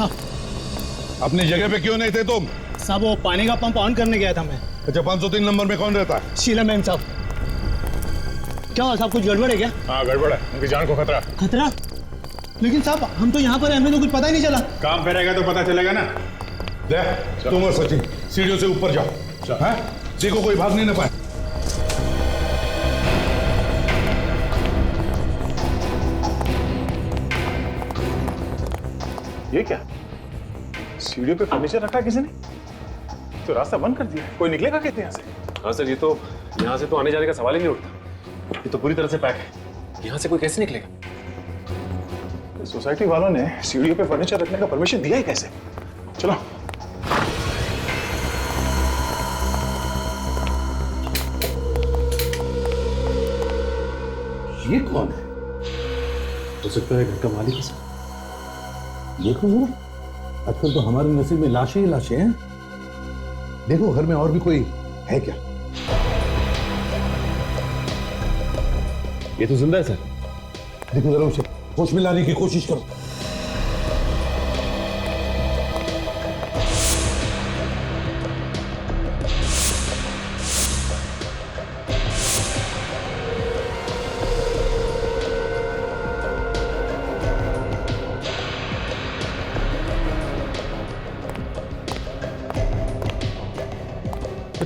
हाँ। अपनी जगह पे क्यों नहीं थे तुम? साहब वो पानी का पंप ऑन करने गया था मैं। अच्छा 503 नंबर में कौन रहता है? शीला मैम साहब। क्या हुआ साहब, कुछ गड़बड़ है क्या? हाँ गड़बड़ है, उनकी जान को खतरा। खतरा? लेकिन साहब हम तो यहाँ पर हैं, हमें तो कुछ पता ही नहीं चला। काम पे रहेगा तो पता चलेगा ना। देख तुम और सचिन सीढ़ियों से ऊपर जाओ। हाँ? देखो कोई भाग नहीं ना पाए। ये क्या? सीढ़ियों पे फर्नीचर रखा किसी ने? तो रास्ता बंद कर दिया। कोई निकलेगा कैसे यहाँ से? हाँ सर, ये तो यहाँ से तो आने जाने का सवाल ही नहीं उठता। ये तो पूरी तरह से पैक है, यहाँ से कोई कैसे निकलेगा? सोसाइटी वालों ने सीढ़ियों पे फर्नीचर रखने का परमिशन दिया ही कैसे? चलो। ये कौन है? हो सकता है घर का मालिक है सर। देखो जरा, आजकल तो हमारे नसीब में लाशें ही लाशें हैं। देखो घर में और भी कोई है क्या? ये तो जिंदा है सर। देखो जरा उसे होश में लाने की कोशिश करो।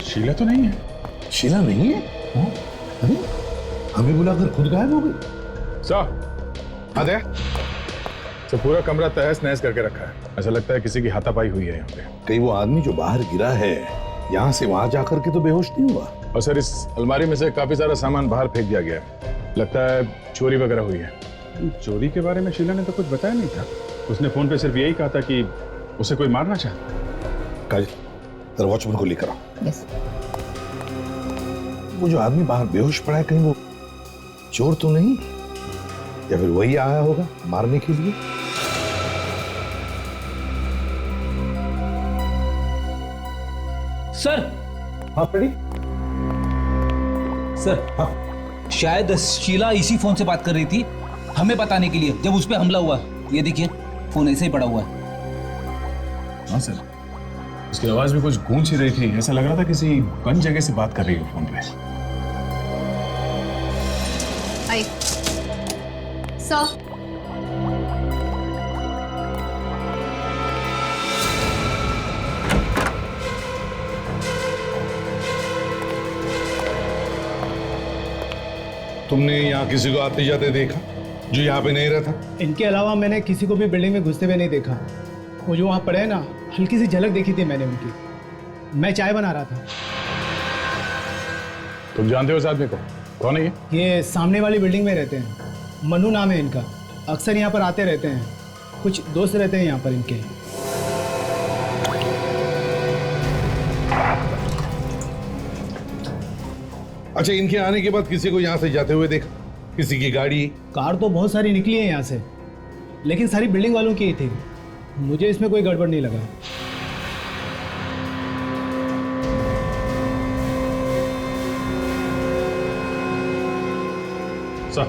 शीला तो नहीं है। शीला नहीं है? अरे हमें बुलाकर खुद गायब हो गई। अरे तो पूरा कमरा तहस नहस करके रखा है। ऐसा लगता है किसी की हाथापाई हुई है यहाँ पे। कहीं वो आदमी जो बाहर गिरा है यहाँ से वहां जाकर के तो बेहोश नहीं हुआ? और सर इस अलमारी में से काफी सारा सामान बाहर फेंक दिया गया है। लगता है चोरी वगैरह हुई है। चोरी के बारे में शीला ने तो कुछ बताया नहीं था। उसने फोन पे सिर्फ यही कहा था कि उसे कोई मारना चाहता। काजल वॉचमैन को लेकर आओ। यस। वो जो आदमी बाहर बेहोश पड़ा है कहीं वो चोर तो नहीं, या फिर वही आया होगा मारने के लिए? सर। हाँ पड़ी। सर हाँ शायद शीला इसी फोन से बात कर रही थी हमें बताने के लिए, जब उस पे हमला हुआ। ये देखिए फोन ऐसे ही पड़ा हुआ है। हाँ सर, उसकी आवाज भी कुछ गूंज ही रही थी। ऐसा लग रहा था किसी बंद जगह से बात कर रही है फोन पे। आई सर। तुमने यहाँ किसी को आते जाते देखा जो यहाँ पे नहीं रहता? इनके अलावा मैंने किसी को भी बिल्डिंग में घुसते हुए नहीं देखा। वो जो वहाँ पड़े हैं ना, हल्की सी झलक देखी थी मैंने उनकी। मैं चाय बना रहा था। तुम जानते हो इस आदमी को? कौन है ये सामने वाली बिल्डिंग में रहते हैं, मनु नाम है इनका। अक्सर यहाँ पर आते रहते हैं, कुछ दोस्त रहते हैं यहाँ पर इनके। अच्छा इनके आने के बाद किसी को यहाँ से जाते हुए देखा? किसी की गाड़ी? कार तो बहुत सारी निकली है यहाँ से, लेकिन सारी बिल्डिंग वालों की ही थी। मुझे इसमें कोई गड़बड़ नहीं लगा। सर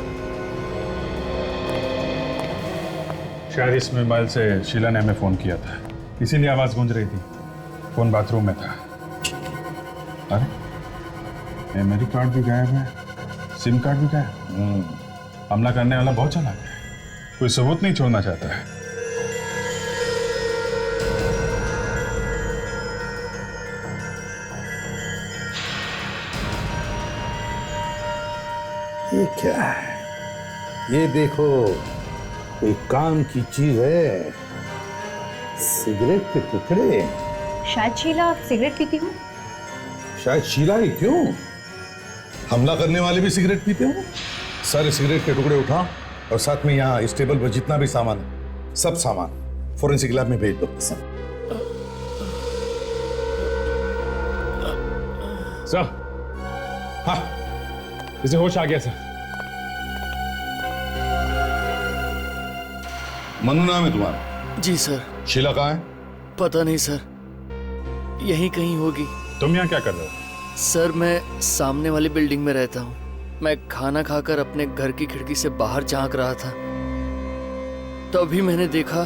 शायद इस मोबाइल से शीला ने हमें फोन किया था, इसीलिए आवाज गूंज रही थी। फोन बाथरूम में था। अरे मेमोरी कार्ड भी गायब है, सिम कार्ड भी गायब। हमला करने वाला बहुत चालाक है, कोई सबूत नहीं छोड़ना चाहता है। ये क्या है? ये देखो कोई काम की चीज है। सिगरेट के टुकड़े। शायद शीला सिगरेट पीती हूँ। शायद शीला ही क्यों, हमला करने वाले भी सिगरेट पीते हो। सारे सिगरेट के टुकड़े उठाओ और साथ में यहाँ इस टेबल पर जितना भी सामान है सब सामान फोरेंसिक लैब में भेज दो। सर हाँ, इसे होश आ गया सर। मनु नाम है तुम्हारा? जी सर। शीला कहाँ है? पता नहीं सर, यहीं कहीं होगी। तुम यहाँ क्या कर रहे हो? सर मैं सामने वाली बिल्डिंग में रहता हूँ। मैं खाना खाकर अपने घर की खिड़की से बाहर झांक रहा था, तभी मैंने देखा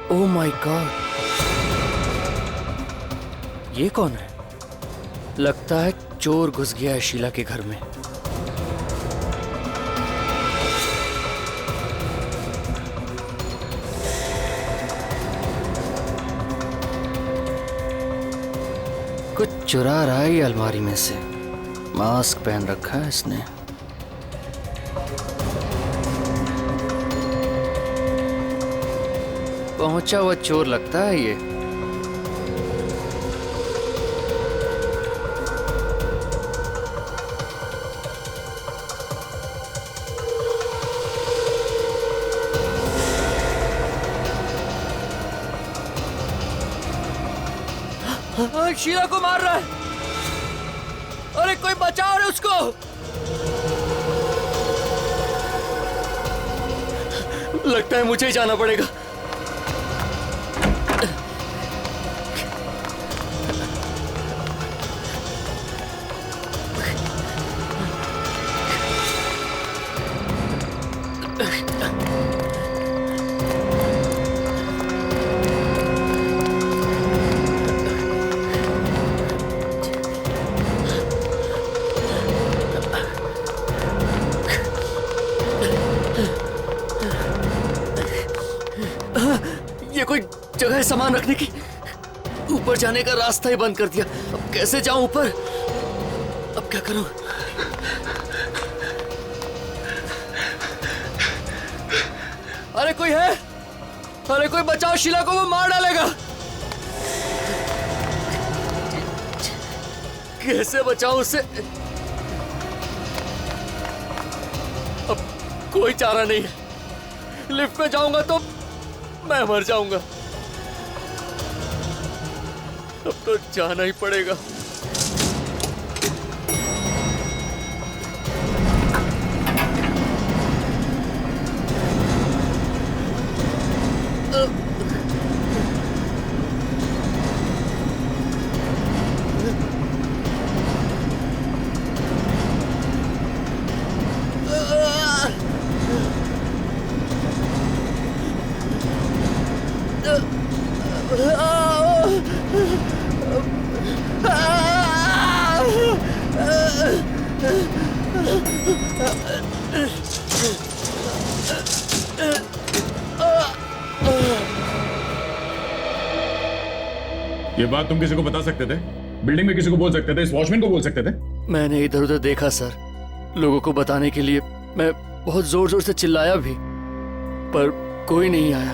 ओह माय गॉड, ये कौन है? लगता है चोर घुस गया है शीला के घर में। कुछ चुरा रहा है ये अलमारी में से। मास्क पहन रखा है इसने। पहुंचा हुआ चोर लगता है ये। शीला को मार रहा है। अरे कोई बचाओ रे उसको। लगता है मुझे ही जाना पड़ेगा। ये कोई जगह है सामान रखने की? ऊपर जाने का रास्ता ही बंद कर दिया। अब कैसे जाऊं ऊपर? अब क्या करूं? अरे कोई है? अरे कोई बचाओ, शीला को वो मार डालेगा। कैसे बचाऊं उसे? अब कोई चारा नहीं है। लिफ्ट में जाऊंगा तो मैं मर जाऊंगा। अब तो जाना ही पड़ेगा। ये बात तुम किसी को बता सकते थे? बिल्डिंग में किसी को बोल सकते थे? इस वॉचमैन को बोल सकते थे? मैंने इधर उधर देखा सर। लोगों को बताने के लिए मैं बहुत जोर जोर से चिल्लाया भी, पर कोई नहीं आया।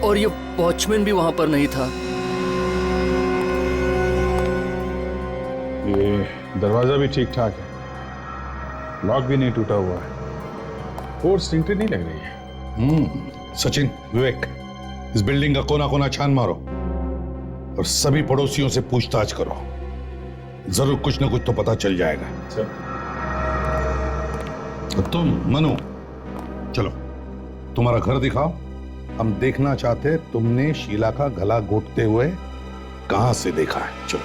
और ये वॉचमैन भी वहां पर नहीं था। ये दरवाजा भी ठीक ठाक है, लॉक भी नहीं टूटा हुआ है, फोर्स एंट्री नहीं लग रही है। सचिन, विवेक, इस बिल्डिंग का कोना कोना छान मारो और सभी पड़ोसियों से पूछताछ करो। जरूर कुछ ना कुछ तो पता चल जाएगा। और तुम मनु, चलो तुम्हारा घर दिखाओ। हम देखना चाहते हैं तुमने शीला का गला घोटते हुए कहां से देखा है। चलो।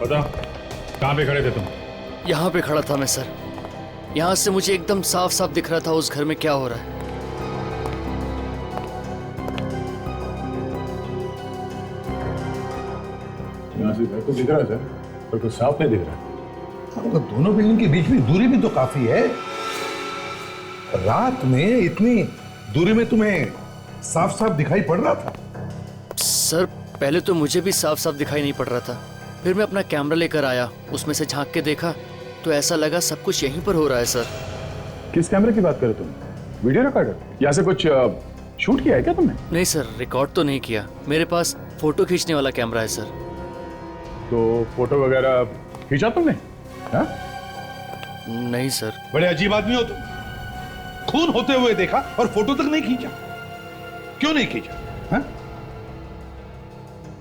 बताओ, कहां पे खड़े थे तुम? यहाँ पे खड़ा था मैं सर। यहाँ से मुझे एकदम साफ साफ दिख रहा था उस घर में क्या हो रहा है। यहाँ से घर को दिख रहा है सर, पर कुछ साफ नहीं दिख रहा। तो दोनों बिल्डिंग के बीच में दूरी भी तो काफी है। रात में इतनी दूरी में तुम्हें साफ साफ दिखाई पड़ रहा था? सर पहले तो मुझे भी साफ साफ दिखाई नहीं पड़ रहा था, फिर मैं अपना कैमरा लेकर आया, उसमें से झांक के देखा तो ऐसा लगा सब कुछ यहीं पर हो रहा है सर। किस कैमरे की बात कर रहे तुम? Video recorder? यहाँ से कुछ शूट किया है क्या तुमने? नहीं सर, रिकॉर्ड तो नहीं किया। मेरे पास फोटो खींचने वाला कैमरा है सर। तो फोटो वगैरह खींचा तुमने? हाँ? नहीं सर। बड़े अजीब आदमी हो तुम। खून होते हुए देखा और फोटो तक नहीं खींचा। क्यों नहीं खींचा? हाँ?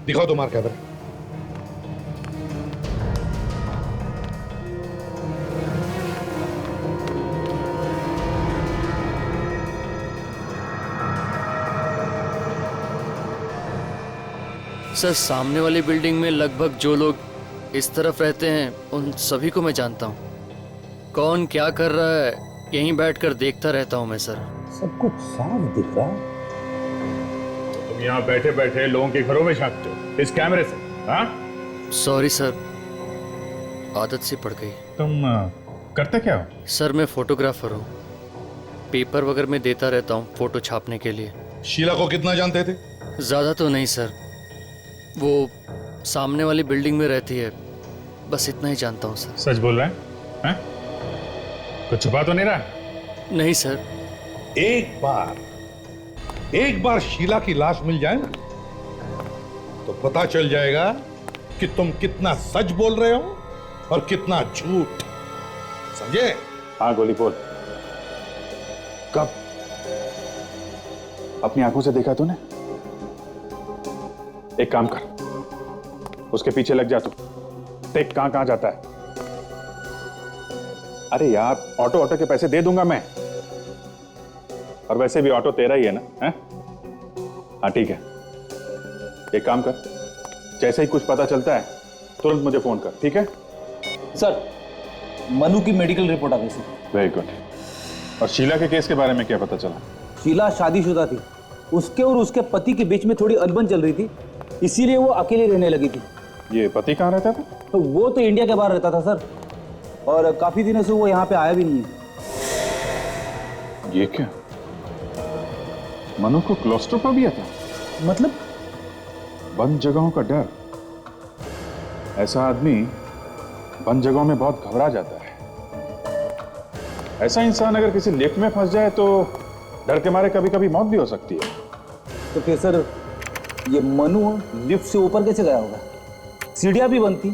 दिखाओ तुम्हारा कैमरा। सर सामने वाली बिल्डिंग में लगभग जो लोग इस तरफ रहते हैं उन सभी को मैं जानता हूँ। कौन क्या कर रहा है यहीं बैठकर देखता रहता हूँ मैं सर। सब कुछ साफ दिख रहा है। तुम यहाँ बैठे बैठे लोगों के घरों में झांकते हो इस कैमरे से, हाँ? सॉरी सर, आदत सी पड़ गई। तुम करते क्या हो? सर मैं फोटोग्राफर हूँ, पेपर वगैरह में देता रहता हूँ फोटो छापने के लिए। शीला को कितना जानते थे? ज़्यादा तो नहीं सर, वो सामने वाली बिल्डिंग में रहती है, बस इतना ही जानता हूँ सर। सच बोल रहा है? हैं? कुछ छुपा तो नहीं रहा? नहीं सर। एक बार शीला की लाश मिल जाए ना तो पता चल जाएगा कि तुम कितना सच बोल रहे हो और कितना झूठ, समझे? हाँ गोली बोल। कब? अपनी आंखों से देखा तूने? एक काम कर, उसके पीछे लग जा तू, देख कहां कहां जाता है। अरे यार ऑटो के पैसे दे दूंगा मैं, और वैसे भी ऑटो तेरा ही है ना? हैं? हाँ ठीक है, एक काम कर, जैसे ही कुछ पता चलता है तुरंत मुझे फोन कर, ठीक है? सर मनु की मेडिकल रिपोर्ट आ गई सर। Very good. और शीला के केस के बारे में क्या पता चला? शीला शादीशुदा थी, उसके और उसके पति के बीच में थोड़ी अनबन चल रही थी, इसीलिए वो अकेले रहने लगी थी। ये पति कहाँ रहता था? तो वो तो इंडिया के बाहर रहता था सर, और काफी दिनों से वो यहाँ पे आया भी नहीं है। ये क्या? मनु को क्लॉस्ट्रोफोबिया था? मतलब? बंद जगहों का डर। ऐसा आदमी बंद जगहों में बहुत घबरा जाता है। ऐसा इंसान अगर किसी लिफ्ट में फंस जाए तो डर के मारे कभी कभी मौत भी हो सकती है। तो फिर सर ये मनु लिफ्ट से ऊपर कैसे गया होगा? सीढ़ियां भी बंद थी,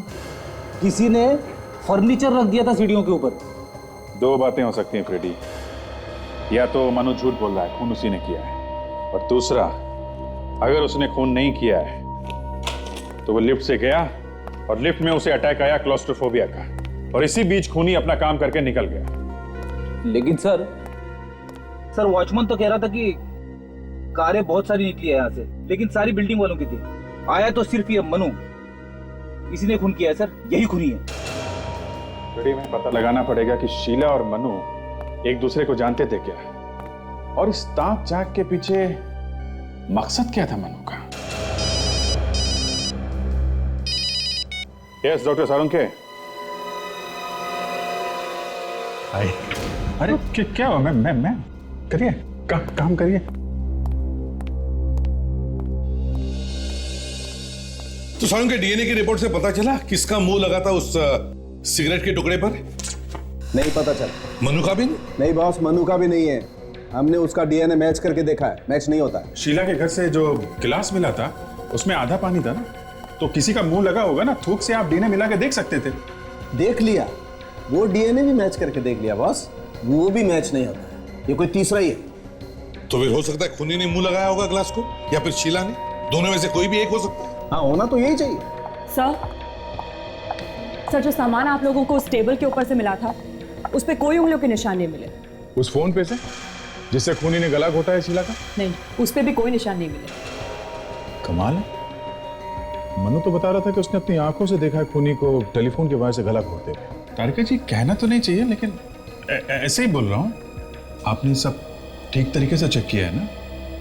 किसी ने फर्नीचर रख दिया था सीढ़ियों के ऊपर। दो बातें हो सकती हैं फ्रेडी, या तो मनु झूठ बोल रहा है, खून उसी ने किया है, और दूसरा अगर उसने खून नहीं किया है तो वो लिफ्ट से गया और लिफ्ट में उसे अटैक आया क्लॉस्ट्रोफोबिया का, और इसी बीच खूनी अपना काम करके निकल गया। लेकिन सर वॉचमैन तो कह रहा था कि कारें बहुत सारी निकली है यहाँ से, लेकिन सारी बिल्डिंग वालों की थी। आया तो सिर्फ ये मनु, इसी ने खून किया है सर, यही खूनी है। फ्रेडी में पता लगाना पड़ेगा कि शीला और मनु एक दूसरे को जानते थे क्या, और इस ताक झांक के पीछे मकसद क्या था मनु का। Yes doctor Sarunkhe. अरे क्या हुआ? मैं करिए, काम करिए। तो सारुण के डीएनए की रिपोर्ट से पता चला किसका मुंह लगा था उस सिगरेट के टुकड़े पर? नहीं पता चला। मनु का भी नहीं बॉस, मनु का भी नहीं है। हमने उसका डीएनए मैच करके देखा है, मैच नहीं होता है। शीला के घर से जो गिलास मिला था उसमें आधा पानी था ना, तो किसी का मुंह लगा होगा ना, थूक से आप डीएनए मिला के देख सकते थे। देख लिया, वो डीएनए भी मैच करके देख लिया बॉस, वो भी मैच नहीं होता है। ये कोई तीसरा ही है। तो फिर हो सकता है खूनी ने मुंह लगाया होगा ग्लास को, या फिर शीला ने, दोनों में से कोई भी एक हो सकता है। हाँ होना तो यही चाहिए। सर जो सामान आप लोगों को उस टेबल के ऊपर से मिला था उस पे कोई उंगलियों के निशान नहीं मिले। उस फोन पे से जिससे खूनी ने गला घोटा है शीला का? नहीं, उस पे भी कोई निशान नहीं मिले। कमाल है, मनु तो बता रहा था कि उसने अपनी आंखों से देखा है खूनी को टेलीफोन के वायर से गला घोटते हुए। तारिका जी कहना तो नहीं चाहिए, लेकिन ऐसे ही बोल रहा हूँ। आपने सब ठीक तरीके से चेक किया है ना?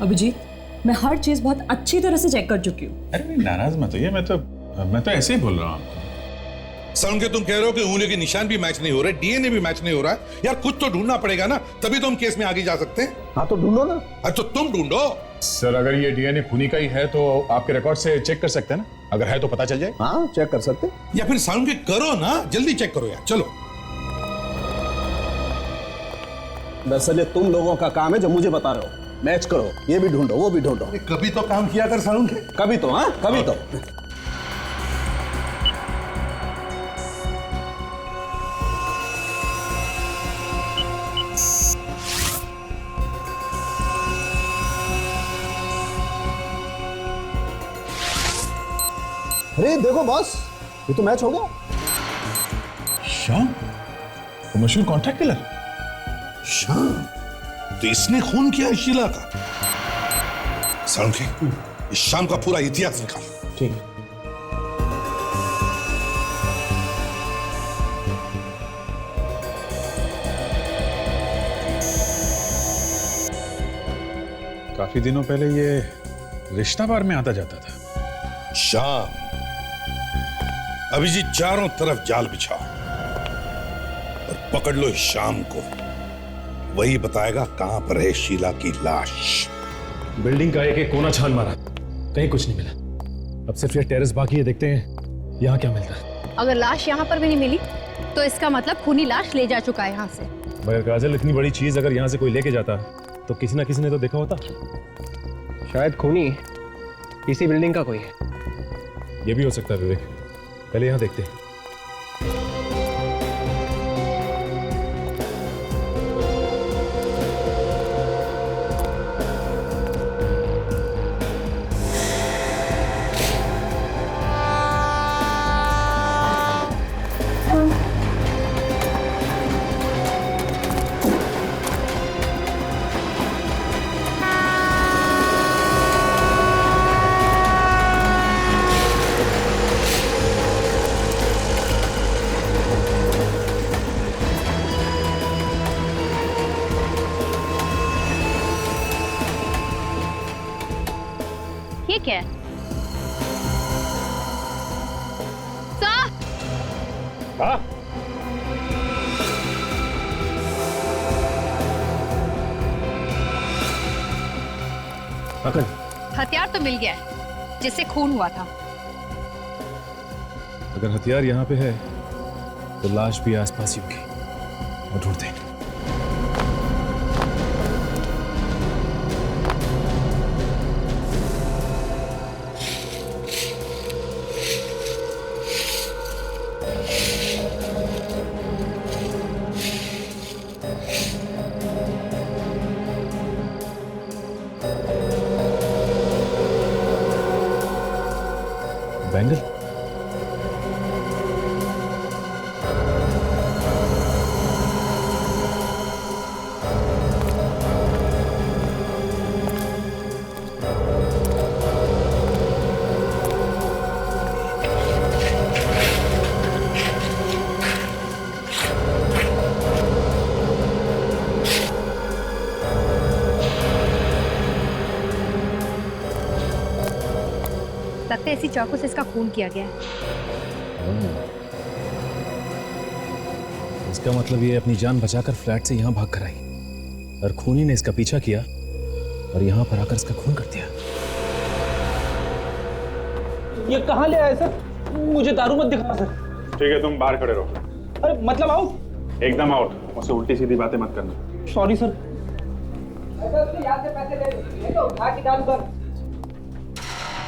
अभिजीत, मैं हर चीज बहुत अच्छी तरह से चेक कर चुकी हूँ। अरे नहीं, नाराज मत होइए, मैं तो ऐसे ही बोल रहा हूँ आपको। सारुण के तुम कह रहे हो कि उंगलियों के निशान भी मैच नहीं हो रहे, डीएनए भी मैच नहीं हो रहा है। यार कुछ तो ढूंढना पड़ेगा ना, तभी तो हम केस में आगे जा सकते हैं। हाँ तो ढूंढो ना। तो तुम ढूंढो। सर अगर ये डीएनए खूनी का ही है तो आपके रिकॉर्ड से चेक कर सकते हैं ना, अगर है तो पता चल जाए। हाँ चेक कर सकते। या फिर सारुण के करो ना, जल्दी चेक करो यार, चलो। दरअसल ये तुम लोगों का काम है जो मुझे बता रहे हो। मैच करो, ये भी ढूंढो, वो भी ढूंढो। कभी तो काम किया कर सारुण के। कभी तो, हाँ कभी तो। अरे देखो बॉस, ये तो मैच हो गया। श्याम, वो मशहूर कॉन्ट्रैक्ट किलर श्याम, तो इसने खून किया शीला का। सारुण के, इस शाम का पूरा इतिहास निकाल। ठीक है। काफी दिनों पहले ये रिश्ता बार में आता जाता था। शाम, अभिजीत चारों तरफ जाल बिछाओ और पकड़ लो इस शाम को। वही बताएगा कहां पर है शीला की लाश। बिल्डिंग का एक एक कोना छान मारा, कहीं कुछ नहीं मिला। अब सिर्फ ये टेरेस बाकी है, देखते हैं यहाँ क्या मिलता है। अगर लाश यहाँ पर भी नहीं मिली तो इसका मतलब खूनी लाश ले जा चुका है यहाँ से। मगर काजल, इतनी बड़ी चीज अगर यहाँ से कोई लेके जाता तो किसी ना किसी ने तो देखा होता। शायद खूनी इसी बिल्डिंग का कोई है। ये भी हो सकता है विवेक, पहले यहाँ देखते हैं। ये क्या है? सर! हाँ? अकल, हथियार तो मिल गया है जिससे खून हुआ था। अगर हथियार यहाँ पे है तो लाश भी आसपास ही होगी। और ढूंढते हैं। बैंगल, लगता है इसी चाकू से इसका खून किया गया है। इसका मतलब ये अपनी जान बचाकर फ्लैट से यहाँ भाग कर आई और खूनी ने इसका पीछा किया और यहाँ पर आकर इसका खून कर दिया। ये कहाँ ले आए सर? मुझे दारू मत दिखाना सर। ठीक है, तुम बाहर खड़े रहो। अरे मतलब आउट? एकदम आउट। मुझसे उल्टी सीधी बातें मत करना। Sorry sir.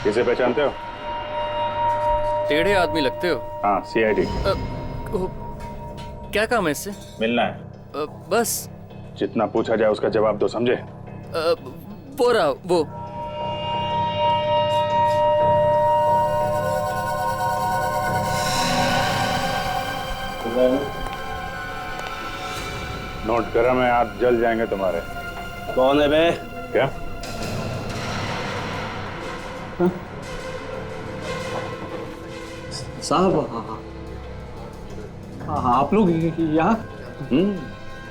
किसे पहचानते हो? टेढ़े आदमी लगते हो। हाँ, CID। क्या काम है इससे? मिलना है। बस। जितना पूछा जाए उसका जवाब दो, समझे? वो रहा वो। नोट गरम है, हाथ जल जाएंगे तुम्हारे। कौन है बे? क्या? साहब, आप लोग यहाँ?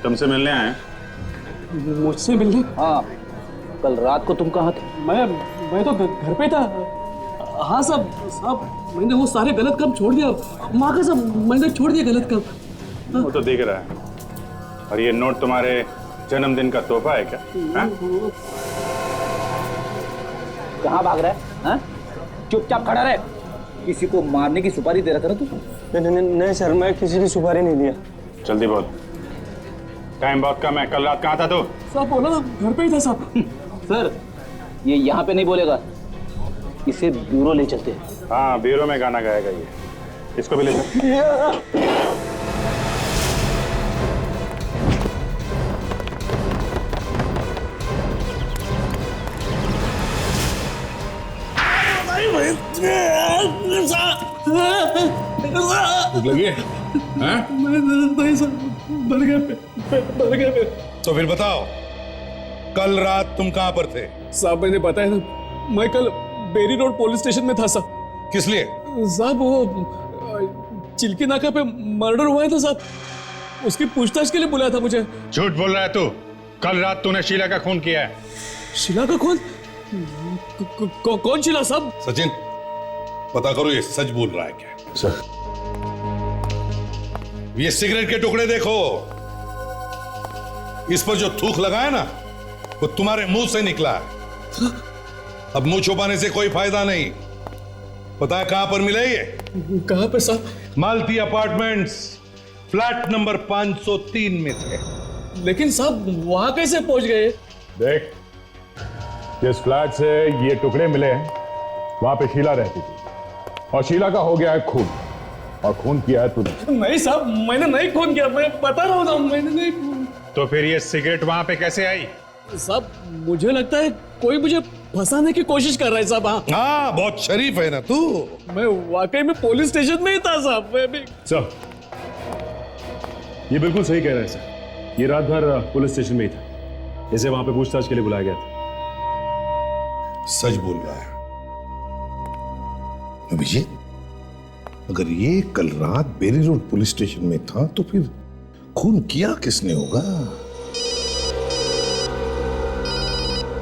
तुमसे मिलने आए हैं? मुझसे मिलने? हाँ, कल रात को तुम कहाँ थे? मैं तो घर पे था। हाँ साहब, मैंने वो सारे गलत काम छोड़ दिया। माँ का सब मैंने छोड़ दिया गलत काम। वो तो दिख रहा है। और ये नोट तुम्हारे जन्मदिन का तोहफा है क्या? हाँ? कहाँ भाग रहा है? हाँ? चुपचाप खड़ा रहे। किसी को मारने की सुपारी दे रखा ना तू? नहीं सर, मैं किसी की सुपारी नहीं दिया। जल्दी बोल, टाइम बहुत कम है। कल रात कहाँ था तू? साहब बोला ना, घर पे ही था साहब। सर, ये यहाँ पे नहीं बोलेगा, इसे ब्यूरो ले चलते हैं। हाँ, ब्यूरो में गाना गाएगा ये। इसको भी ले चल। लगी? नहीं सर, डर गया। तो फिर बताओ, कल रात तुम कहां पर थे? साहब मैंने बताया था, मैं कल बेरी रोड पुलिस स्टेशन में था साहब। किस लिए? साहब वो चिल्की नाका पे मर्डर हुआ है था साहब, उसकी पूछताछ के लिए बुलाया था मुझे। झूठ बोल रहा है तू। कल रात तूने शीला का खून किया है। शीला का खून? कौन शीला साहब? सचिन, पता करो ये सच बोल रहा है क्या। सर, ये सिगरेट के टुकड़े देखो, इस पर जो थूक लगा है ना वो तुम्हारे मुंह से निकला है। अब मुंह छुपाने से कोई फायदा नहीं। पता है कहां पर मिले ये? कहां पे साहब? मालती अपार्टमेंट्स, फ्लैट नंबर 503 में थे। लेकिन साहब वहां कैसे पहुंच गए? देख, जिस फ्लैट से ये टुकड़े मिले हैं वहां पे शीला रहती थी और शीला का हो गया है खून, और खून किया है तूने। नहीं साहब, मैंने नहीं खून किया, मैं बता रहा हूँ, मैंने नहीं खून। तो फिर ये सिगरेट वहां पे कैसे आई? साहब मुझे लगता है कोई मुझे फंसाने की कोशिश कर रहा है साहब। हाँ, बहुत शरीफ है ना तू। मैं वाकई में पुलिस स्टेशन में ही था साहब। मैं भी सर, ये बिल्कुल सही कह रहे हैं सर। ये रात भर पुलिस स्टेशन में ही था, इसे वहां पे पूछताछ के लिए बुलाया गया था। सच बोल रहा है अभिजीत। अगर ये कल रात बेरी रोड पुलिस स्टेशन में था तो फिर खून किया किसने होगा?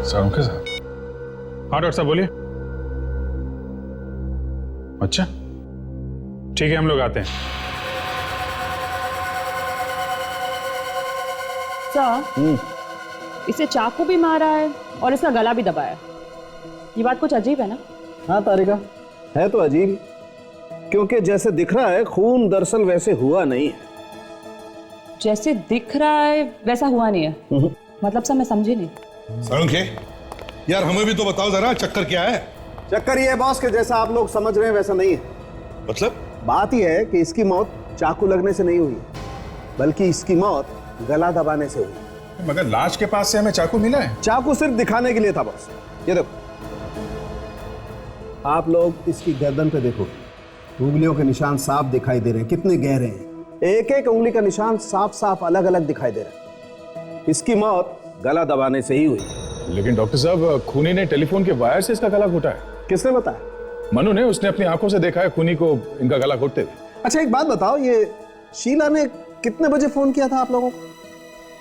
साहब के साथ? हाँ डॉक्टर साहब बोलिए। अच्छा ठीक है, हम लोग आते हैं। सर, इसे चाकू भी मारा है और इसका गला भी दबाया। ये बात कुछ अजीब है ना? हाँ तारिका, है तो अजीब ही, क्योंकि जैसे दिख रहा है खून दरअसल वैसे हुआ नहीं है। जैसे दिख रहा है वैसा हुआ नहीं है? मतलब सर मैं समझी नहीं। साळुंखे, यार हमें भी तो बताओ जरा, चक्कर क्या है? चक्कर ये है बॉस कि जैसा आप लोग समझ रहे हैं वैसा नहीं है। मतलब? बात यह है कि इसकी मौत चाकू लगने से नहीं हुई, बल्कि इसकी मौत गला दबाने से हुई। मगर लाश के पास से हमें चाकू मिला है। चाकू सिर्फ दिखाने के लिए था बॉस। ये देखो, आप लोग इसकी गर्दन पे देखो, उंगलियों के निशान साफ दिखाई दे रहे हैं, कितने गहरे हैं। एक एक उंगली का निशान साफ साफ अलग अलग दिखाई दे रहा है। इसकी मौत गला दबाने से ही हुई। लेकिन डॉक्टर साहब, खूनी ने टेलीफोन के वायर से इसका गला घोटा है। किसने बताया? मनु ने, उसने अपनी आंखों से देखा है खूनी को इनका गला घोटते हुए। अच्छा एक बात बताओ, ये शीला ने कितने बजे फोन किया था आप लोगों को?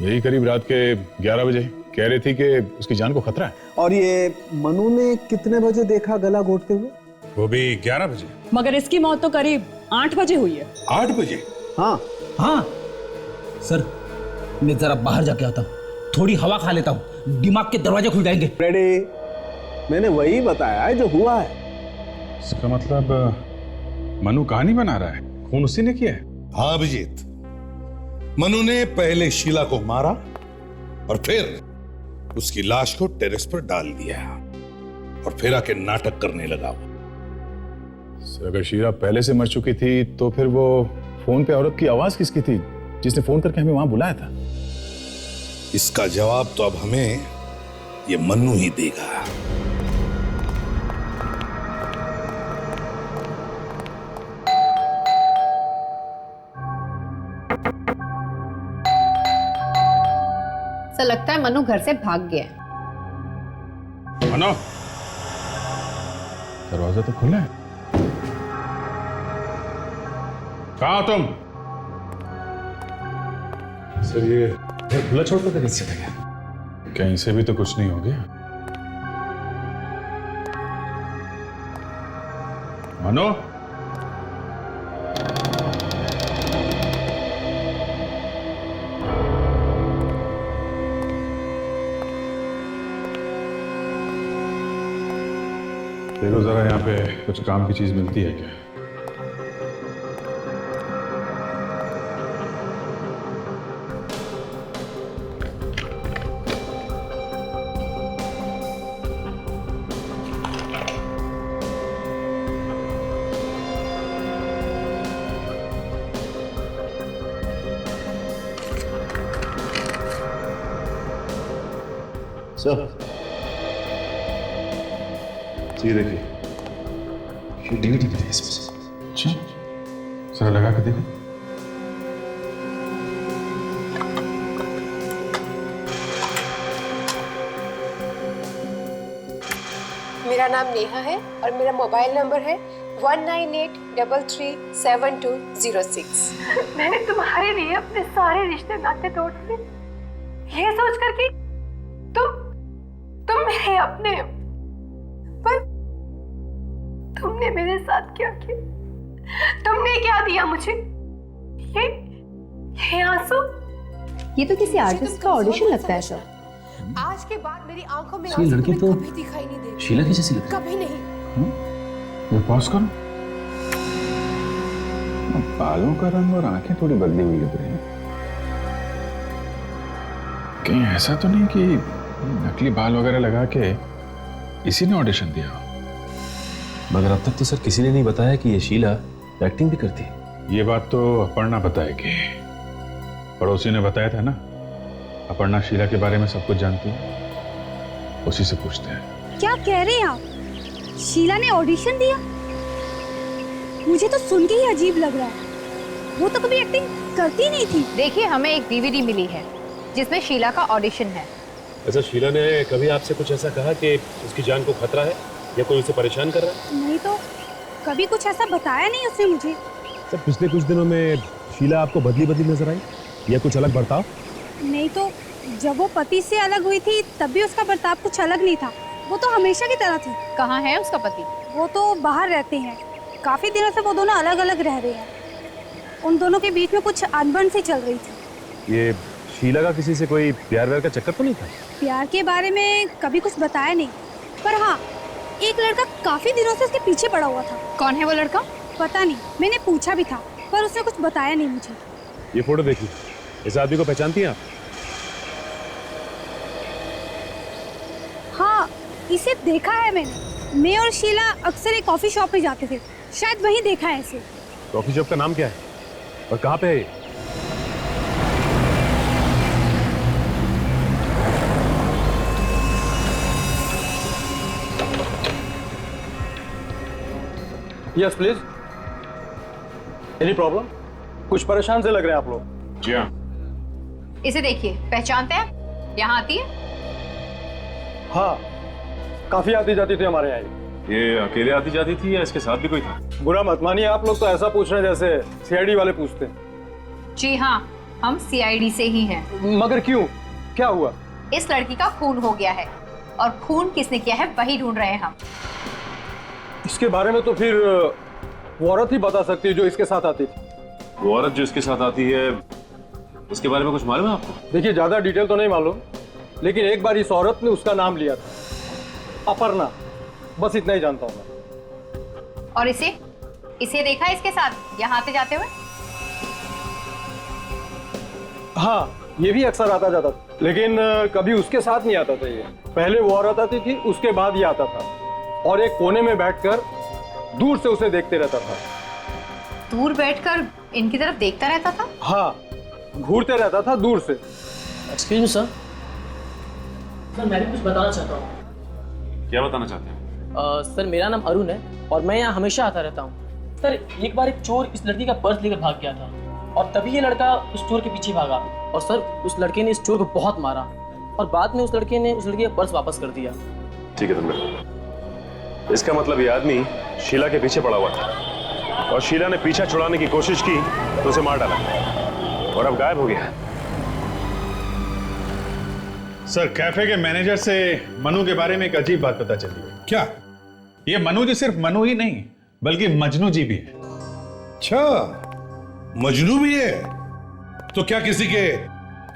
यही करीब रात के 11 बजे। कह रही थी कि उसकी जान को खतरा है। और ये मनु ने कितने बजे देखा गला घोटते हुए? वो भी 11 बजे। मगर इसकी मौत तो करीब 8 बजे हुई है। 8 बजे? हाँ हाँ सर, मैं जरा बाहर जाके आता हूँ, थोड़ी हवा खा लेता हूँ, दिमाग के दरवाजे खुल जाएंगे। रेडी, मैंने वही बताया है जो हुआ है। इसका मतलब मनु कहानी बना रहा है, खून उसी ने किया है। हाँ अभिजीत, मनु ने पहले शीला को मारा और फिर उसकी लाश को टेरेस पर डाल दिया और फिर आके नाटक करने लगा। सर, अगर शीला पहले से मर चुकी थी तो फिर वो फोन पे औरत की आवाज किसकी थी जिसने फोन करके हमें वहां बुलाया था? इसका जवाब तो अब हमें ये मन्नू ही देगा। ऐसा लगता है मनु घर से भाग गया है। मनु, दरवाजा तो खुला है। कहाँ हो तुम? सर ये खुला छोड़ कर किससे था क्या? कहीं से भी तो कुछ नहीं हो गया। मनु, देखो जरा यहाँ पे कुछ काम की चीज मिलती है क्या? सर ये देखिए, ये डीवीडी भी है इसमें। अच्छा, जरा लगा के देखो। मेरा मेरा नाम नेहा है और मेरा मोबाइल नंबर है 1983372006। मैंने तुम्हारे लिए अपने सारे रिश्ते नाते तोड़ दिए, ये सोचकर कि तुम मेरे अपने, पर तुमने मेरे साथ क्या किया? तुमने क्या दिया मुझे? ये आंसू? ये तो किसी आर्टिस्ट का ऑडिशन लगता है सर। आज के बाद मेरी आंखों में ये आंसू लड़की तुम्हें तो कभी दिखाई नहीं देगी। शीला की जैसी लगती है। कभी नहीं। ये पॉज करो। बालों का रंग और आंखें थोड़ी बदली हुई लग रही हैं। कहीं ऐसा तो नहीं कि नकली बाल वगैरह लगा के इसी ने ऑडिशन दिया हो? मगर अब तक तो सर किसी ने नहीं बताया कि ये शीला एक्टिंग भी करती है। ये बात तो अपर्णा बताएगी। पड़ोसी ने बताया था ना, अपर्णा शीला के बारे में सब कुछ जानती है, उसी से पूछते हैं। क्या कह रहे हैं आप? शीला ने ऑडिशन दिया? मुझे तो सुन के ही अजीब लग रहा है। वो तो कभी एक्टिंग करती नहीं थी। देखिए, हमें एक डीवीडी मिली है जिसमें शीला का ऑडिशन है। अच्छा, शीला ने कभी आपसे कुछ ऐसा कहा कि उसकी जान को खतरा है या कोई उसे परेशान कर रहा है? नहीं तो कभी कुछ ऐसा बताया नहीं उसने मुझे। सर, पिछले कुछ दिनों में शीला आपको बदली बदली नजर आई या कुछ अलग बर्ताव? नहीं तो जब वो पति से अलग हुई थी तब भी उसका बर्ताव कुछ अलग नहीं था। वो तो हमेशा की तरह थी। कहाँ है उसका पति? वो तो बाहर रहते हैं। काफी दिनों से वो दोनों अलग अलग रह रहे हैं। उन दोनों के बीच में कुछ अनबन सी चल रही थी। ये शीला का किसी से कोई प्यार व्यार का चक्कर तो नहीं था? प्यार के बारे में कभी कुछ बताया नहीं, पर हाँ, एक लड़का काफी दिनों से उसके पीछे पड़ा हुआ था। कौन है वो लड़का? पता नहीं, मैंने पूछा भी था पर उसने कुछ बताया नहीं मुझे। ये फोटो देखिए, इस आदमी को पहचानती हैं आप? हाँ, इसे देखा है मैंने। मैं और शीला अक्सर एक कॉफी शॉप में जाते थे, शायद वहीं देखा है इसे। कॉफी शॉप का नाम क्या है और कहाँ पे है ये? Yes please. Any problem? कुछ परेशान से लग रहे हैं आप लोग। जी हाँ। इसे देखिए, पहचानते हैं? यहाँ आती है? हाँ, काफी आती जाती थी हमारे यहाँ। ये अकेले आती जाती थी या इसके साथ भी कोई था? बुरा मत मानिए, आप लोग तो ऐसा पूछ रहे हैं जैसे सीआईडी वाले पूछते हैं। जी हाँ, हम सीआईडी से ही हैं। मगर क्यों, क्या हुआ? इस लड़की का खून हो गया है और खून किसने किया है वही ढूंढ रहे हैं हम। इसके बारे में तो फिर वो औरत ही बता सकती है जो इसके साथ आती थी। वो औरत जो इसके साथ आती है, उसके बारे में कुछ मालूम है आपको? देखिए, ज्यादा डिटेल तो नहीं मालूम, लेकिन एक बार इस औरत ने उसका नाम लिया था, अपर्णा। बस इतना ही जानता हूँ मैं। और इसे देखा है इसके साथ यहाँ आते जाते हुए? हाँ, ये भी अक्सर आता जाता था, लेकिन कभी उसके साथ नहीं आता था। ये पहले वो औरत आती थी, उसके बाद ये आता था और एक कोने में बैठकर दूर से उसे देखते रहता था। दूर बैठकर इनकी तरफ देखता रहता था? हाँ, घूरते रहता था दूर से। Excuse me sir. सर, मैं भी कुछ बताना चाहता हूँ। क्या बताना चाहते हैं? सर, मेरा नाम अरुण है और मैं यहाँ हमेशा आता रहता हूँ। सर, एक बार एक चोर इस लड़की का पर्स लेकर भाग गया था और तभी ये लड़का उस चोर के पीछे भागा और सर उस लड़के ने इस चोर को बहुत मारा और बाद में उस लड़के ने उस लड़की का पर्स वापस कर दिया। ठीक है तुमने, इसका मतलब ये आदमी शीला के पीछे पड़ा हुआ था और शीला ने पीछा छुड़ाने की कोशिश की तो उसे मार डाला और अब गायब हो गया। सर, कैफे के मैनेजर से मनु के बारे में एक अजीब बात पता चली है। क्या? ये मनु जी सिर्फ मनु ही नहीं बल्कि मजनू जी भी है। अच्छा, मजनू भी है? तो क्या किसी के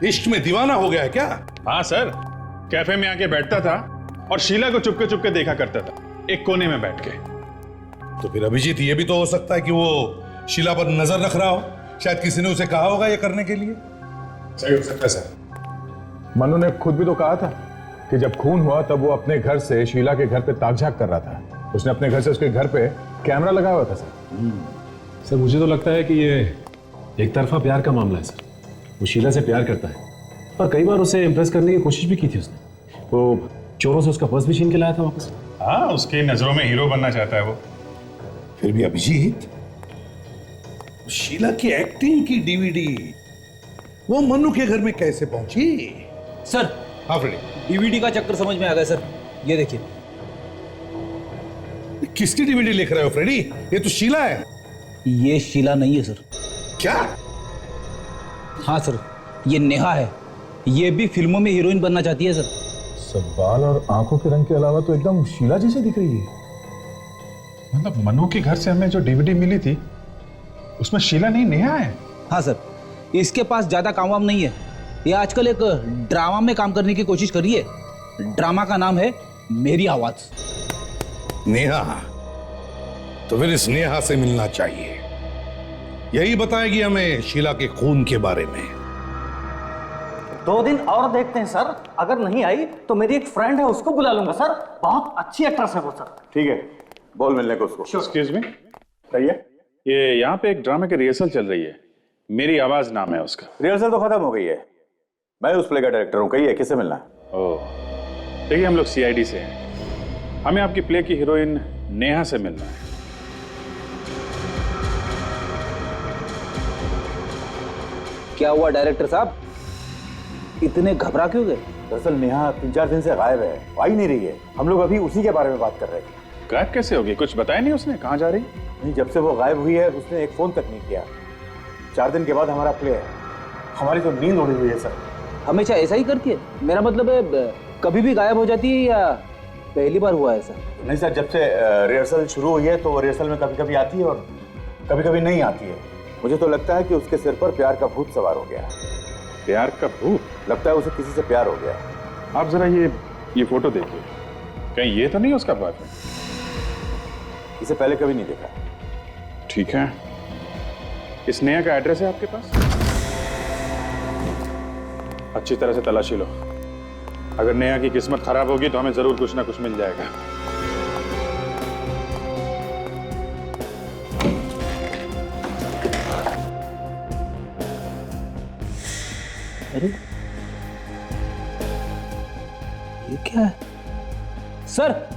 इश्क में दीवाना हो गया है क्या? हाँ सर, कैफे में आके बैठता था और शीला को चुपके चुपके देखा करता था, एक कोने में बैठ के। तो फिर अभिजीत, ये भी तो हो सकता है कि वो शीला पर नजर रख रहा हो। शायद किसी ने उसे कहा होगा ये करने के लिए। सही हो सकता है सर। मनु ने खुद भी तो कहा था कि जब खून हुआ तब वो अपने घर से शीला के घर पे ताक-झाक कर रहा था। उसने अपने घर से उसके घर पे कैमरा लगाया हुआ था सर। सर, मुझे तो लगता है कि ये एक तरफा प्यार का मामला है सर। वो शीला से प्यार करता है पर कई बार उसे इम्प्रेस करने की कोशिश भी की थी उसने। वो चोरों से उसका पर्स भी छीन के लाया था वापस। हाँ, उसकी नजरों में हीरो बनना चाहता है वो। फिर भी अभिजीत, शीला की एक्टिंग की डीवीडी वो मनु के घर में कैसे पहुंची? सर, हाँ फ्रेडी, डीवीडी का चक्कर समझ में आ गया सर। ये देखिए, किसकी डीवीडी लिख रहे हो फ्रेडी? ये तो शीला है। ये शीला नहीं है सर। क्या? हाँ सर, ये नेहा है। ये भी फिल्मों में हीरोइन बनना चाहती है सर। सब बाल और आंखों के रंग के अलावा तो एकदम शीला जैसे दिख रही है। मतलब मनु के घर से हमें जो डीवीडी मिली थी उसमें शीला नहीं, नेहा है। हाँ सर, इसके पास ज्यादा काम वाम नहीं है। ये आजकल एक ड्रामा में काम करने की कोशिश कर रही है। ड्रामा का नाम है मेरी आवाज। नेहा? तो फिर इस नेहा से मिलना चाहिए। यही बताएगी हमें शीला के खून के बारे में। 2 दिन और देखते हैं सर। अगर नहीं आई तो मेरी एक फ्रेंड है, उसको बुला लूंगा सर। बहुत अच्छी एक्ट्रेस है वो सर। ठीक है, बोल मिलने को उसको। एक्सक्यूज मी, सही है। ये यहाँ पे एक ड्रामे की रिहर्सल चल रही है, मेरी आवाज नाम है उसका। रिहर्सल तो खत्म हो गई है। मैं उस प्ले का डायरेक्टर हूँ। कहिए किससे मिलना है? ओह, देखिए हम लोग CID से हैं। हमें आपकी प्ले की हीरोइन नेहा से मिलना है। क्या हुआ डायरेक्टर साहब, इतने घबरा क्यों गए? दरअसल नेहा 3-4 दिन से गायब है, आ ही नहीं रही है। हम लोग अभी उसी के बारे में बात कर रहे थे। गायब कैसे होगी? कुछ बताया नहीं उसने, कहाँ जा रही? नहीं, जब से वो गायब हुई है उसने एक फोन तक नहीं किया। 4 दिन के बाद हमारा प्ले है। हमारी तो नींद उड़ी हुई है सर। हमेशा ऐसा ही करती है? मेरा मतलब है कभी भी गायब हो जाती है या पहली बार हुआ ऐसा? नहीं सर, जब से रिहर्सल शुरू हुई है तो रिहर्सल में कभी कभी आती है और कभी कभी नहीं आती है। मुझे तो लगता है कि उसके सिर पर प्यार का भूत सवार हो गया। प्यार का भूत? लगता है उसे किसी से प्यार हो गया। आप जरा ये फोटो देखिए, कहीं ये तो नहीं उसका बॉयफ्रेंड? इसे पहले कभी नहीं देखा। ठीक है, इस नेहा का एड्रेस है आपके पास? अच्छी तरह से तलाशी लो। अगर नेहा की किस्मत खराब होगी तो हमें जरूर कुछ ना कुछ मिल जाएगा। अरे ये क्या है? सर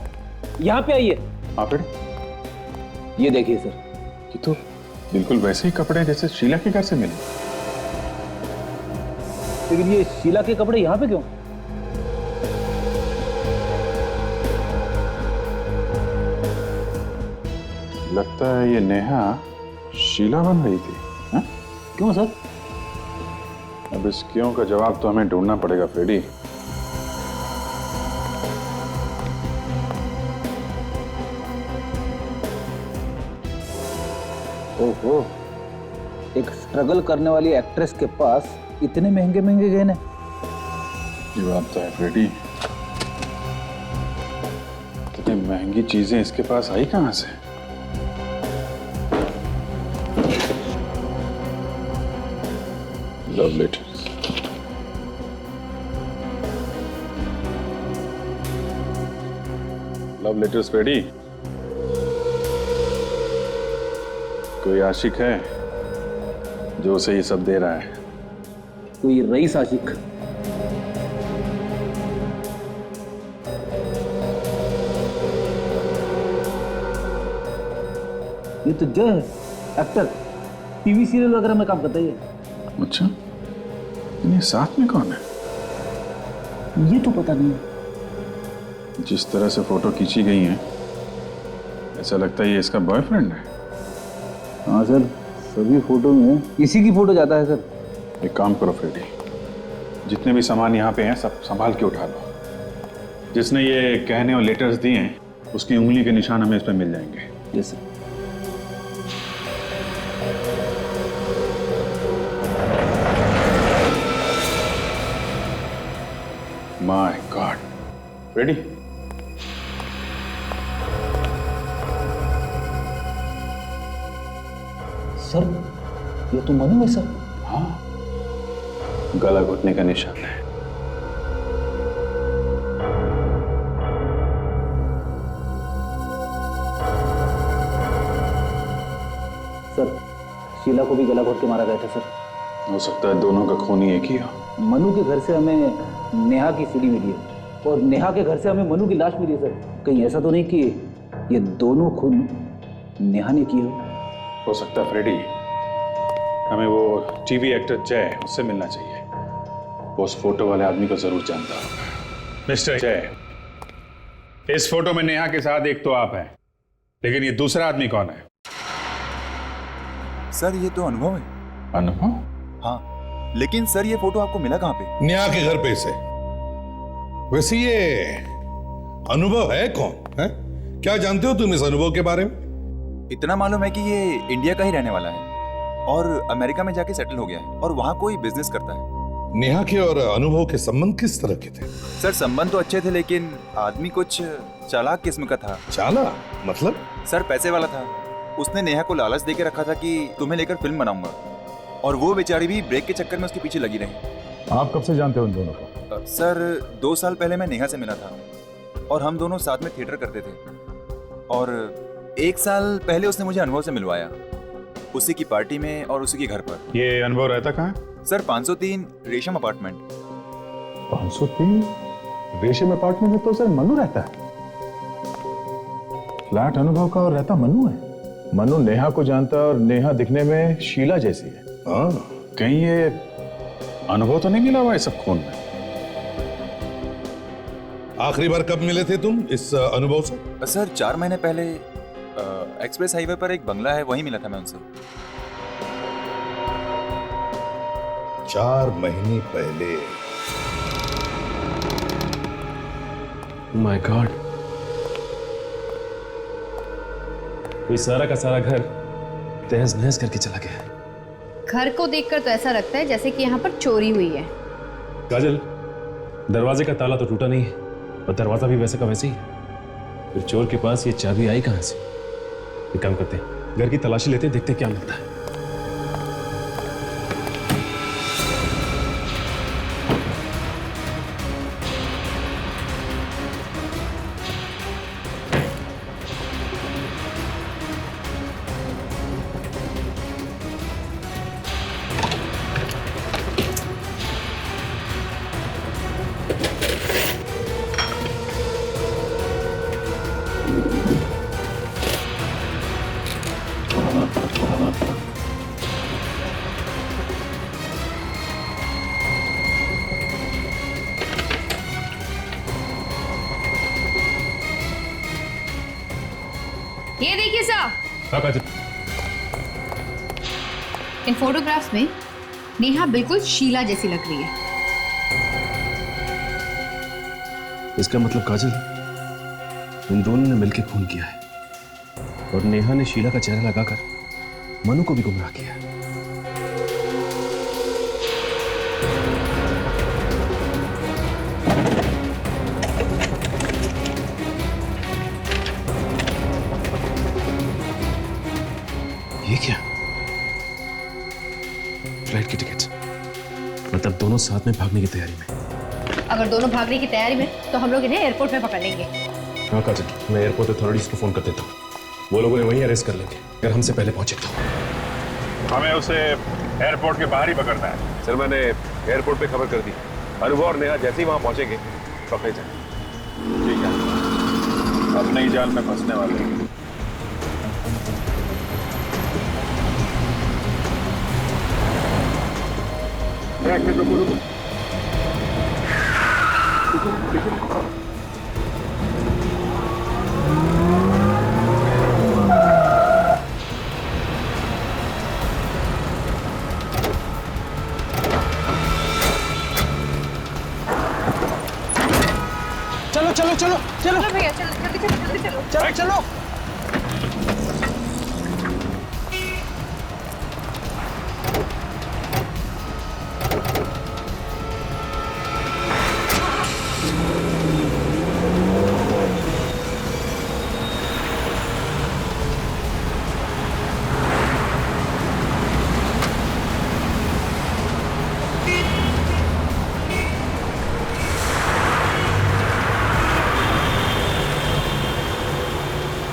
यहाँ पे आइए। हाँ फिर? ये देखिए सर, ये तो बिल्कुल वैसे ही कपड़े जैसे शीला के घर से मिले। लेकिन ये शीला के कपड़े यहाँ पे क्यों? लगता है ये नेहा शीला बन रही थी। हा? क्यों सर? अब इस क्यों का जवाब तो हमें ढूंढना पड़ेगा फ्रेडी। ओहो, एक स्ट्रगल करने वाली एक्ट्रेस के पास इतने महंगे महंगे गहने। ये बात तो है फ्रेडी, इतनी महंगी चीजें इसके पास आई कहां से? Love letters. Love letters Freddy. कोई आशिक है जो उसे ये सब दे रहा है? कोई रईस आशिक। ये तो जय है, एक्टर, टीवी सीरियल वगैरह में काम करता है। अच्छा, ये साथ में कौन है? ये तो पता नहीं। जिस तरह से फोटो खींची गई है ऐसा लगता है ये इसका बॉयफ्रेंड है। हाँ सर, सभी फोटो में इसी की फोटो जाता है सर। एक काम करो फ्रेडी, जितने भी सामान यहाँ पे हैं सब संभाल के उठा लो। जिसने ये कहने और लेटर्स दिए हैं उसकी उंगली के निशान हमें इस पर मिल जाएंगे। Yes sir. My god, Freddy sir, ये तो मनु है सर। हाँ, गला घुटने का निशान है। सर, शीला को भी गला घोट के मारा गया था सर। हो सकता है दोनों का खून ही एक ही हो। मनु के घर से हमें नेहा की सीडी मिली है और नेहा के घर से हमें मनु की लाश मिली है सर। कहीं ऐसा तो नहीं कि ये दोनों खून नेहा ने किए हो सकता है फ्रेडी, हमें वो टीवी एक्टर जय उससे मिलना चाहिए। वो उस फोटो वाले आदमी को जरूर जानता होगा। मिस्टर जय, इस फोटो में नेहा के साथ एक तो आप हैं लेकिन ये दूसरा आदमी कौन है? सर ये तो अनुभव है। अनुभव? हाँ, लेकिन सर ये फोटो आपको मिला कहाँ पे? नेहा के घर पे से। वैसे ये अनुभव है कौन है? क्या जानते हो तुम इस अनुभव के बारे में? इतना मालूम है कि ये इंडिया का ही रहने वाला है और अमेरिका में जाके सेटल हो गया है और वहाँ कोई बिजनेस करता है। नेहा के और अनुभव के संबंध किस तरह के थे? सर संबंध तो अच्छे थे, लेकिन आदमी कुछ चालाक किस्म का था। चालाक मतलब? सर पैसे वाला था। उसने नेहा को लालच देके रखा था कि तुम्हें लेकर फिल्म बनाऊंगा, और वो बेचारी भी ब्रेक के चक्कर में उसके पीछे लगी रही। आप कब से जानते हो उन दोनों को? सर 2 साल पहले मैं नेहा से मिला था और हम दोनों साथ में थिएटर करते थे, और 1 साल पहले उसने मुझे अनुभव से मिलवाया, उसी की पार्टी में और उसी के घर पर। ये अनुभव रहता कहाँ? सर 503 रेशम अपार्टमेंट। 503 रेशम अपार्टमेंट में तो सर मनु रहता है। फ्लैट अनुभव का और रहता मनु है। मनु नेहा को जानता और नेहा दिखने में शीला जैसी है। हाँ, कहीं ये अनुभव तो नहीं मिला हुआ है सब खून में? आखिरी बार कब मिले थे तुम इस अनुभव से? सर 4 महीने पहले एक्सप्रेस हाईवे पर एक बंगला है, वहीं मिला था मैं उनसे। 4 महीने पहले? माय गॉड, ये सारा का सारा घर तहस नहस करके चला गया। घर को देखकर तो ऐसा लगता है जैसे कि यहाँ पर चोरी हुई है। काजल, दरवाजे का ताला तो टूटा नहीं है और दरवाजा भी वैसे का वैसे ही है। फिर चोर के पास ये चाबी आई कहां से? एक काम करते हैं, घर की तलाशी लेते हैं, देखते हैं क्या मिलता है। ये देखिए साहब, हाँ काजल, इन फोटोग्राफ्स में नेहा बिल्कुल शीला जैसी लग रही है। इसका मतलब काजल, इन दोनों ने मिलकर खून किया है और नेहा ने शीला का चेहरा लगाकर मनु को भी गुमराह किया। ये क्या? फ्लाइट की टिकट, मतलब दोनों साथ में भागने की तैयारी में। अगर दोनों भागने की तैयारी में तो हम लोग इन्हें एयरपोर्ट में पकड़ लेंगे। हाँ काजल, मैं एयरपोर्ट अथॉरिटीज को फोन कर देता हूँ, वो लोगों ने वहीं अरेस्ट कर लेंगे अगर हमसे पहले पहुंचे तो। हमें उसे एयरपोर्ट के बाहर ही पकड़ना है। सर मैंने एयरपोर्ट पे खबर कर दी, अनुभव और नेहा जैसे ही वहां पहुंचेंगे पकड़े जाएंगे। ठीक है, अपने ही जाल में फंसने वाले हैं। चलो चलो चलो चलो भैया, चलो जल्दी चलो, जल्दी चलो। चलो चलो।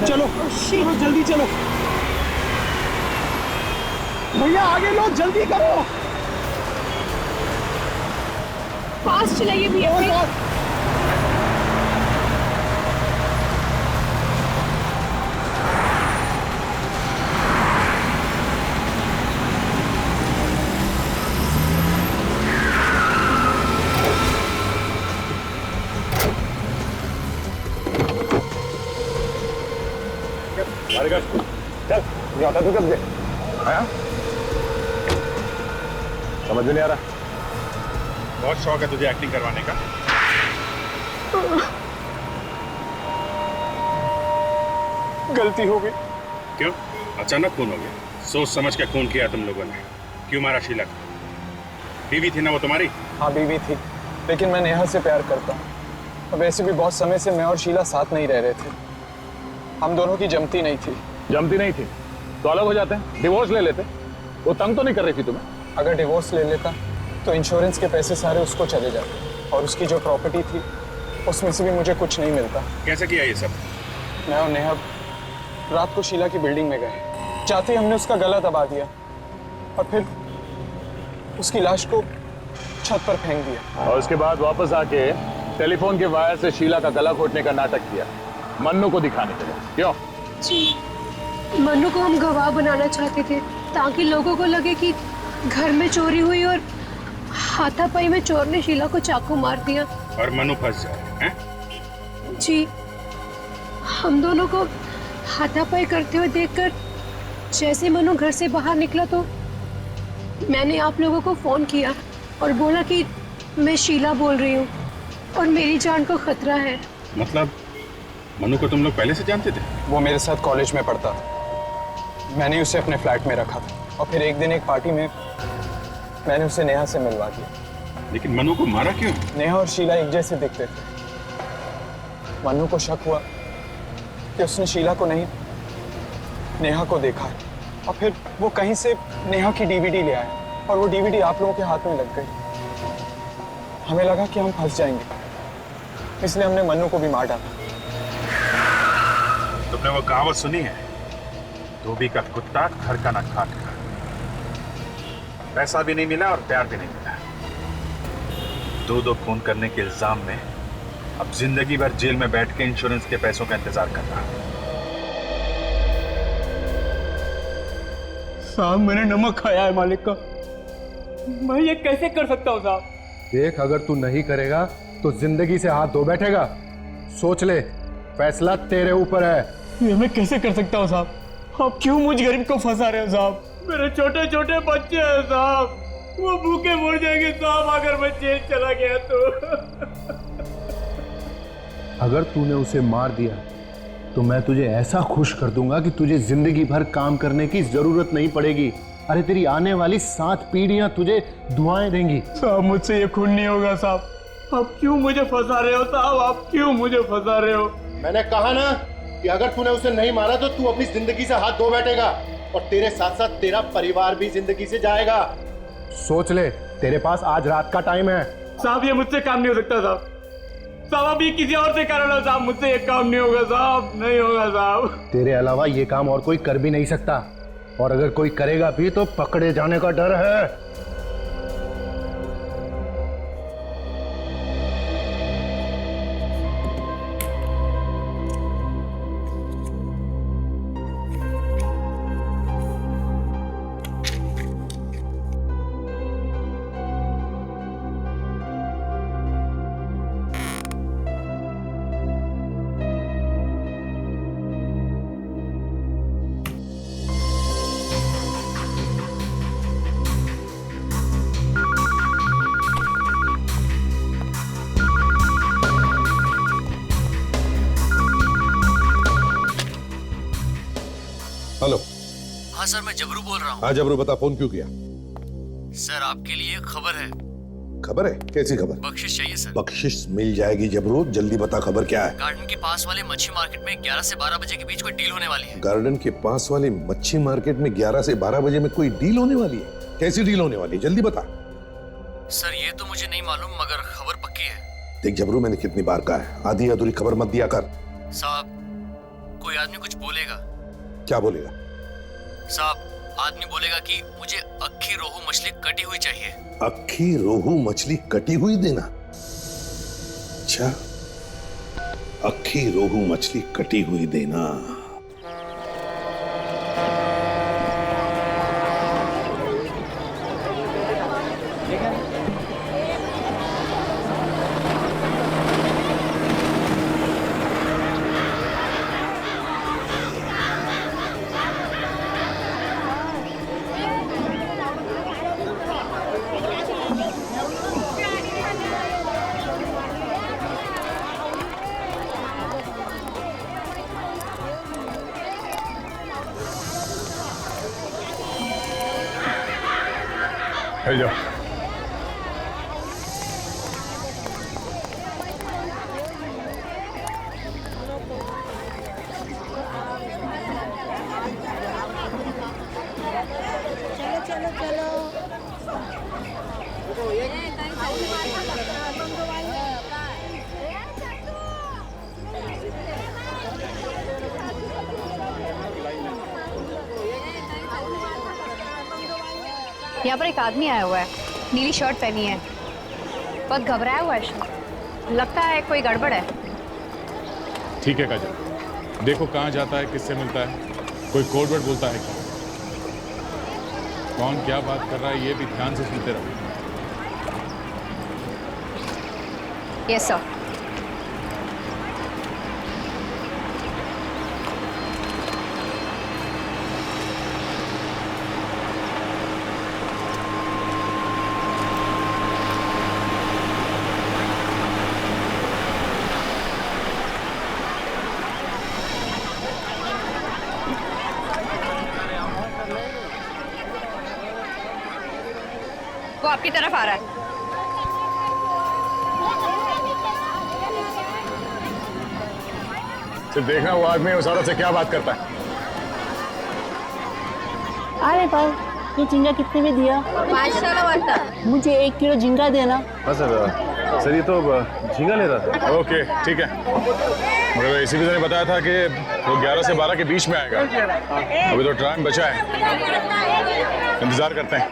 चलो चलो जल्दी चलो भैया, आगे लो, जल्दी करो। फास्ट चलाइए भैया। चल चल, नहीं आता तू कब दे आया? समझ में नहीं आ रहा। बहुत शौक है तुझे एक्टिंग करवाने का। गलती हो गई। क्यों अचानक खून हो गया? सोच समझ के खून किया तुम लोगों ने। क्यों मारा शीला को? बीवी थी ना वो तुम्हारी? हाँ बीवी थी, लेकिन मैं नेहा से प्यार करता हूँ। और वैसे भी बहुत समय से मैं और शीला साथ नहीं रह रहे थे। हम दोनों की जमती नहीं थी। जमती नहीं थी तो अलग हो जाते हैं, डिवोर्स ले लेते। वो तंग तो नहीं कर रही थी तुम्हें? अगर डिवोर्स ले लेता तो इंश्योरेंस के पैसे सारे उसको चले जाते और उसकी जो प्रॉपर्टी थी उसमें से भी मुझे कुछ नहीं मिलता। कैसे किया ये सब? मैं और नेहा रात को शीला की बिल्डिंग में गए, चाहते ही हमने उसका गला दबा दिया और फिर उसकी लाश को छत पर फेंक दिया। और उसके बाद वापस आके टेलीफोन के वायर से शीला का गला घोटने का नाटक किया, मन्नू को दिखाने के लिए। क्यों? जी, मन्नू को हम गवाह बनाना चाहते थे ताकि लोगों को लगे कि घर में चोरी हुई और हाथापाई में चोर ने शीला को चाकू मार दिया और मन्नू फंस जाए हैं? जी, हम दोनों को हाथापाई करते हुए देखकर जैसे मन्नू घर से बाहर निकला तो मैंने आप लोगों को फोन किया और बोला कि मैं शीला बोल रही हूँ और मेरी जान को खतरा है। मतलब मन्नू को तुम लोग पहले से जानते थे? वो मेरे साथ कॉलेज में पढ़ता था, मैंने उसे अपने फ्लैट में रखा था और फिर एक दिन एक पार्टी में मैंने उसे नेहा से मिलवा दिया। लेकिन मन्नू को मारा क्यों? नेहा और शीला एक जैसे दिखते थे। मन्नू को शक हुआ कि उसने शीला को नहीं नेहा को देखा है और फिर वो कहीं से नेहा की डीवीडी ले आया और वो डीवीडी आप लोगों के हाथ में लग गई। हमें लगा कि हम फंस जाएंगे, इसलिए हमने मन्नू को भी मार डाला। तुमने वो कहावत सुनी है, धोबी का कुत्ता घर का न खाट का। पैसा भी नहीं मिला और प्यार भी नहीं मिला। दो खून करने के इल्जाम में अब जिंदगी भर जेल में बैठ के इंश्योरेंस के पैसों का इंतजार कर रहा। साहब मैंने नमक खाया है मालिक का, मैं ये कैसे कर सकता हूँ साहब? देख, अगर तू नहीं करेगा तो जिंदगी से हाथ धो बैठेगा। सोच ले, फैसला तेरे ऊपर है। ये मैं कैसे कर सकता हूँ साहब? आप क्यों मुझ गरीब को फंसा रहे हो साहब? मेरे छोटे छोटे बच्चे हैं साहब, वो भूखे मर जाएंगे साहब अगर मैं जेल चला गया तो। अगर तूने उसे मार दिया तो मैं तुझे ऐसा खुश कर दूंगा कि तुझे जिंदगी भर काम करने की जरूरत नहीं पड़ेगी। अरे तेरी आने वाली 7 पीढ़ियां तुझे दुआएं देंगी। साहब मुझसे ये खून नहीं होगा साहब, आप क्यों मुझे फंसा रहे हो साहब? आप क्यों मुझे फंसा रहे हो? मैंने कहा ना कि अगर तूने उसे नहीं मारा तो तू अपनी जिंदगी से हाथ धो बैठेगा और तेरे साथ साथ तेरा परिवार भी जिंदगी से जाएगा। सोच ले, तेरे पास आज रात का टाइम है। साहब ये मुझसे काम नहीं हो सकता साहब। साहब आप ये किसी और से कर लो साहब, मुझसे ये काम नहीं होगा साहब, नहीं होगा साहब। तेरे अलावा ये काम और कोई कर भी नहीं सकता, और अगर कोई करेगा भी तो पकड़े जाने का डर है। हेलो। हाँ सर, मैं जबरू बोल रहा हूँ। हाँ जबरू, बता फोन क्यों किया? सर आपके लिए एक खबर है। खबर है? कैसी खबर? बख्शिश चाहिए सर। बख्शिश मिल जाएगी जबरू, जल्दी बता खबर क्या है? गार्डन के पास वाले मच्छी मार्केट में 11 से 12 बजे के बीच कोई डील होने वाली है। गार्डन के पास वाली मच्छी मार्केट में 11 से 12 बजे में कोई डील होने वाली है? कैसी डील होने वाली है, जल्दी बता। सर ये तो मुझे नहीं मालूम, मगर खबर पक्की है। देख जबरू, मैंने कितनी बार कहा है, आधी अधूरी खबर मत दिया कर। साहब कोई आदमी कुछ बोलेगा। क्या बोलेगा? साहब आदमी बोलेगा कि मुझे अक्खी रोहू मछली कटी हुई चाहिए। अक्खी रोहू मछली कटी हुई देना? अच्छा, अक्खी रोहू मछली कटी हुई देना। हिल जाओ। यहाँ पर एक आदमी आया हुआ है, नीली शर्ट पहनी है, बहुत घबराया हुआ है, लगता है कोई गड़बड़ है। ठीक है काजल, देखो कहाँ जाता है, किससे मिलता है, कोई कोड वर्ड बोलता है क्या, कौन क्या बात कर रहा है, ये भी ध्यान से सुनते रहो। Yes sir. वो आपकी तरफ आ रहा है। सिर्फ देखना वो आदमी उस औरत से क्या बात करता है। अरे भाई, ये झींगा कितने में दिया? 500 वाला। मुझे 1 किलो झींगा देना। सर ये तो झींगा ले रहा था। ओके ठीक है, मगर इसी ने बताया था कि वो 11 से 12 के बीच में आएगा। अभी तो टाइम बचा है, इंतजार करते हैं।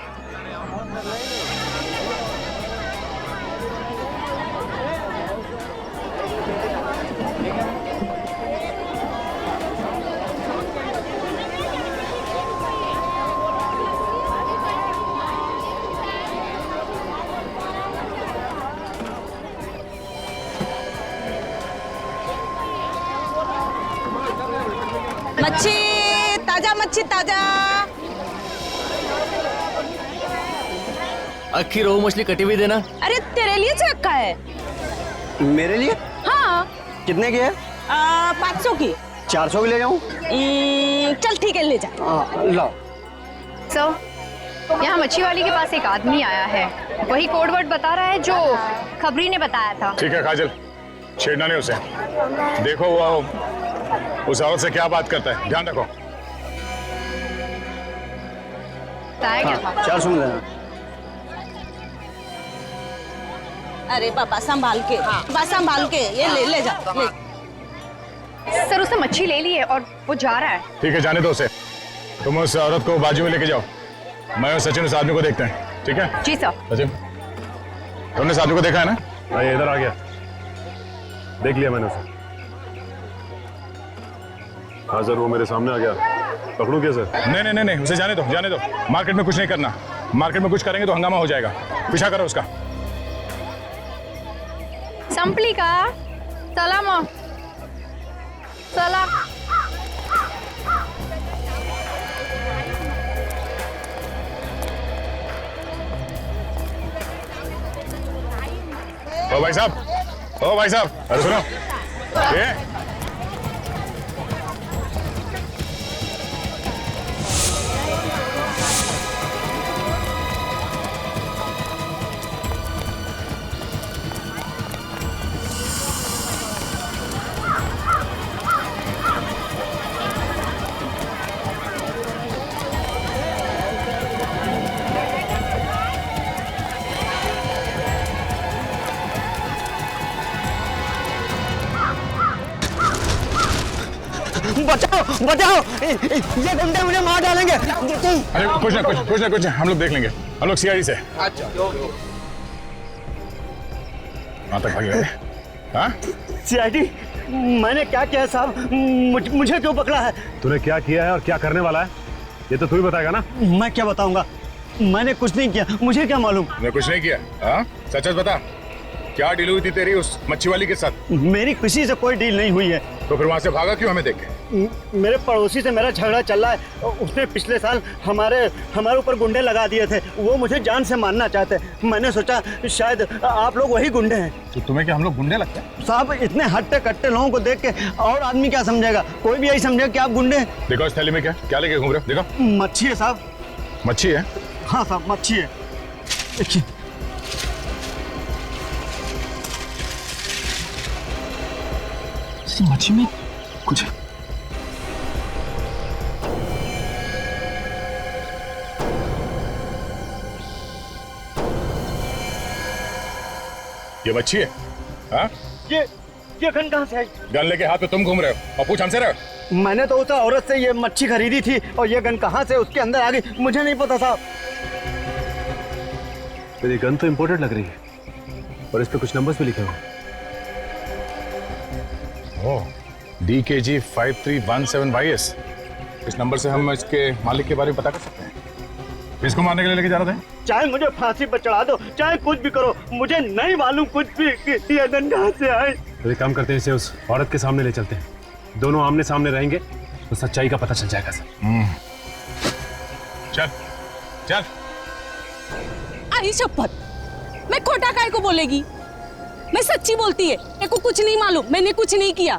मच्छी ताजा, मच्छी ताजा। अक्खी रोहू मछली कटी हुई देना। अरे तेरे लिए से रखा है। मेरे लिए? हाँ। कितने की है? 500 की। 400 की ले जाऊं? चल ठीक है, ले जा। लाओ। सर, यहाँ मच्छी वाली के पास एक आदमी आया है, वही कोड वर्ड बता रहा है जो खबरी ने बताया था। ठीक है काजल, छेड़ना नहीं उसे। देखो वो उस औरत से क्या बात करता है, ध्यान रखो। 400 में देना। अरे पापा संभाल के, बस संभाल के, ये ले जा ले। सर उसने मच्छी ले ली है और वो जा रहा है। ठीक है, जाने दो उसे। तुम उस औरत को बाजू में लेके जाओ, मैं और सचिन उस आदमी को देखते हैं। ठीक है जी सर। सचिन, तुमने उस आदमी को देखा है ना? भाई इधर आ गया, देख लिया मैंने उसे। हाँ सर, वो मेरे सामने आ गया। पकड़ू क्या सर? नहीं, उसे जाने दो, जाने दो। मार्केट में कुछ नहीं करना, मार्केट में कुछ करेंगे तो हंगामा हो जाएगा। पीछा करो उसका। संपली का चला मग चला। ओ भाई साहब, ओ भाई साहब, अरे सुनो ये बचाओ बचाओ, ये गुंडे मुझे मार डालेंगे। अरे कुछ ना, हम लोग देख लेंगे। हम लोग सीआईडी से। अच्छा वहां तक भाग गए। हाँ सीआईडी, मैंने क्या किया साहब? मुझे क्यों पकड़ा है? तूने क्या किया है और क्या करने वाला है, ये तो तू ही बताएगा ना। मैं क्या बताऊंगा? मैंने कुछ नहीं किया, मुझे क्या मालूम? मैं कुछ नहीं किया। हाँ सच बता, क्या डील हुई थी तेरी उस मच्छी वाली के साथ? मेरी किसी से कोई डील नहीं हुई है। तो फिर वहां से भागा क्यों हमें देख के? मेरे पड़ोसी से मेरा झगड़ा चल रहा है। उसने पिछले साल हमारे ऊपर गुंडे लगा दिए थे। वो मुझे जान से मारना चाहते। मैंने सोचा शायद आप लोग वही गुंडे हैं। तो तुम्हें क्या हम लोग गुंडे लगते हैं? साहब, इतने हट्टे कट्टे लोगों को देख के और आदमी क्या समझेगा? कोई भी यही समझेगा कि आप गुंडे हैं। देखो इस थैली में क्या लेके घूम रहे हो? देखो मच्छी है साहब। मच्छी है? हाँ साहब, मच्छी है। देखिए मच्छी में कुछ है। ये मच्छी है? हाँ? ये गन कहाँ से आई? गन लेके हाथ में तुम घूम रहे हो और पूछ हमसे रहे हो? मैंने तो उस औरत से ये मच्छी खरीदी थी और ये गन कहाँ से उसके अंदर आ गई मुझे नहीं पता साहब। मेरी गन तो इंपोर्टेड लग रही है और इस पे कुछ नंबर्स भी लिखे हुए हैं। ओह, DKG 5317YS। इस नंबर से हम इसके मालिक के बारे में पता कर सकते हैं। इसको मारने के लिए लेके जा रहे थे? चाहे मुझे फांसी पर चढ़ा दो, चाहे कुछ भी करो, मुझे नहीं मालूम कुछ भी कि ये गन कहाँ से आई। तो एक काम करते हैं, इसे उस औरत के सामने ले चलते हैं। दोनों आमने सामने रहेंगे तो सच्चाई का पता चल जाएगा सर। चल चल। आई शपथ, मैं खोटा काय को बोलेगी? मैं सच्ची बोलती है, मेरे को कुछ नहीं मालूम, मैंने कुछ नहीं किया।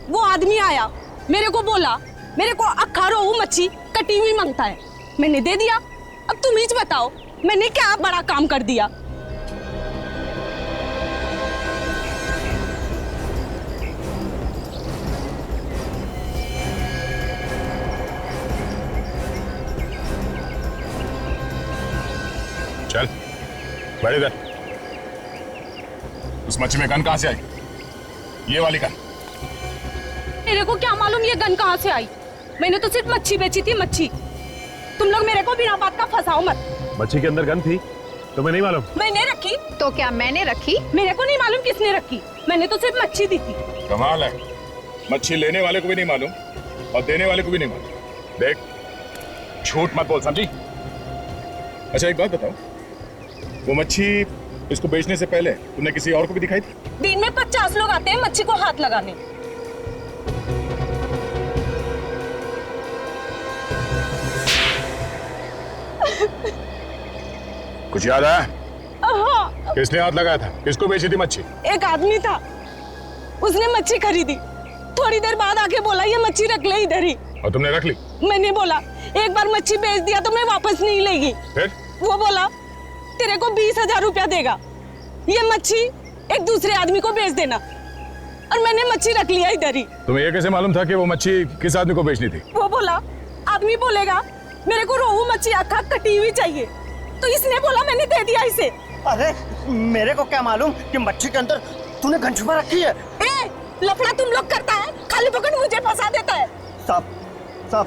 वो आदमी आया, मेरे को बोला मेरे को अक्खा रोहू मच्छी कटी हुई मांगता है, मैंने दे दिया। अब तुम ही बताओ मैंने क्या बड़ा काम कर दिया? चल बैठ इधर। उस मच्छी में गन कहाँ से आई? ये वाली गन। मेरे को क्या मालूम ये गन कहाँ से आई? मैंने तो सिर्फ मच्छी बेची थी, मच्छी। तुम लोग मेरे को बिना बात का फंसाओ मत। मच्छी के अंदर गन थी तुम्हें नहीं मालूम? मैंने रखी। तो क्या मैंने रखी? मेरे को नहीं मालूम किसने रखी, मैंने तो सिर्फ मच्छी दी थी। कमाल है, मच्छी लेने वाले को भी नहीं मालूम और देने वाले को भी नहीं मालूम। देख, झूठ मत बोल, समझी? अच्छा एक बात बताओ, वो मच्छी इसको बेचने से पहले तुमने किसी और को भी दिखाई थी? दिन में 50 लोग आते हैं मच्छी को हाथ लगाने। कुछ याद आया? हाँ। किसने हाथ लगाया था? किसको बेची थी मच्छी? एक आदमी था, उसने मच्छी खरीदी, थोड़ी देर बाद आके बोला ये मच्छी रख ले इधर ही। और तुमने रख ली? मैंने बोला एक बार मच्छी बेच दिया तो मैं वापस नहीं लेगी। फिर? वो बोला तेरे को 20,000 रुपया देगा, ये मच्छी एक दूसरे आदमी को बेच देना। और मैंने मच्छी रख लिया इधर ही। तुम्हें ये कैसे मालूम था कि वो मच्छी किस आदमी को बेचनी थी? वो बोला आदमी बोलेगा मेरे को रोहू मच्छी अक्खा कटी हुई चाहिए, तो इसने बोला मैंने दे दिया इसे। अरे मेरे को क्या मालूम कि मच्छी के अंदर तूने गन छुपा रखी है। ए, लफड़ा तुम लोग करता है, खाली पकड़ मुझे फंसा देता है। साहब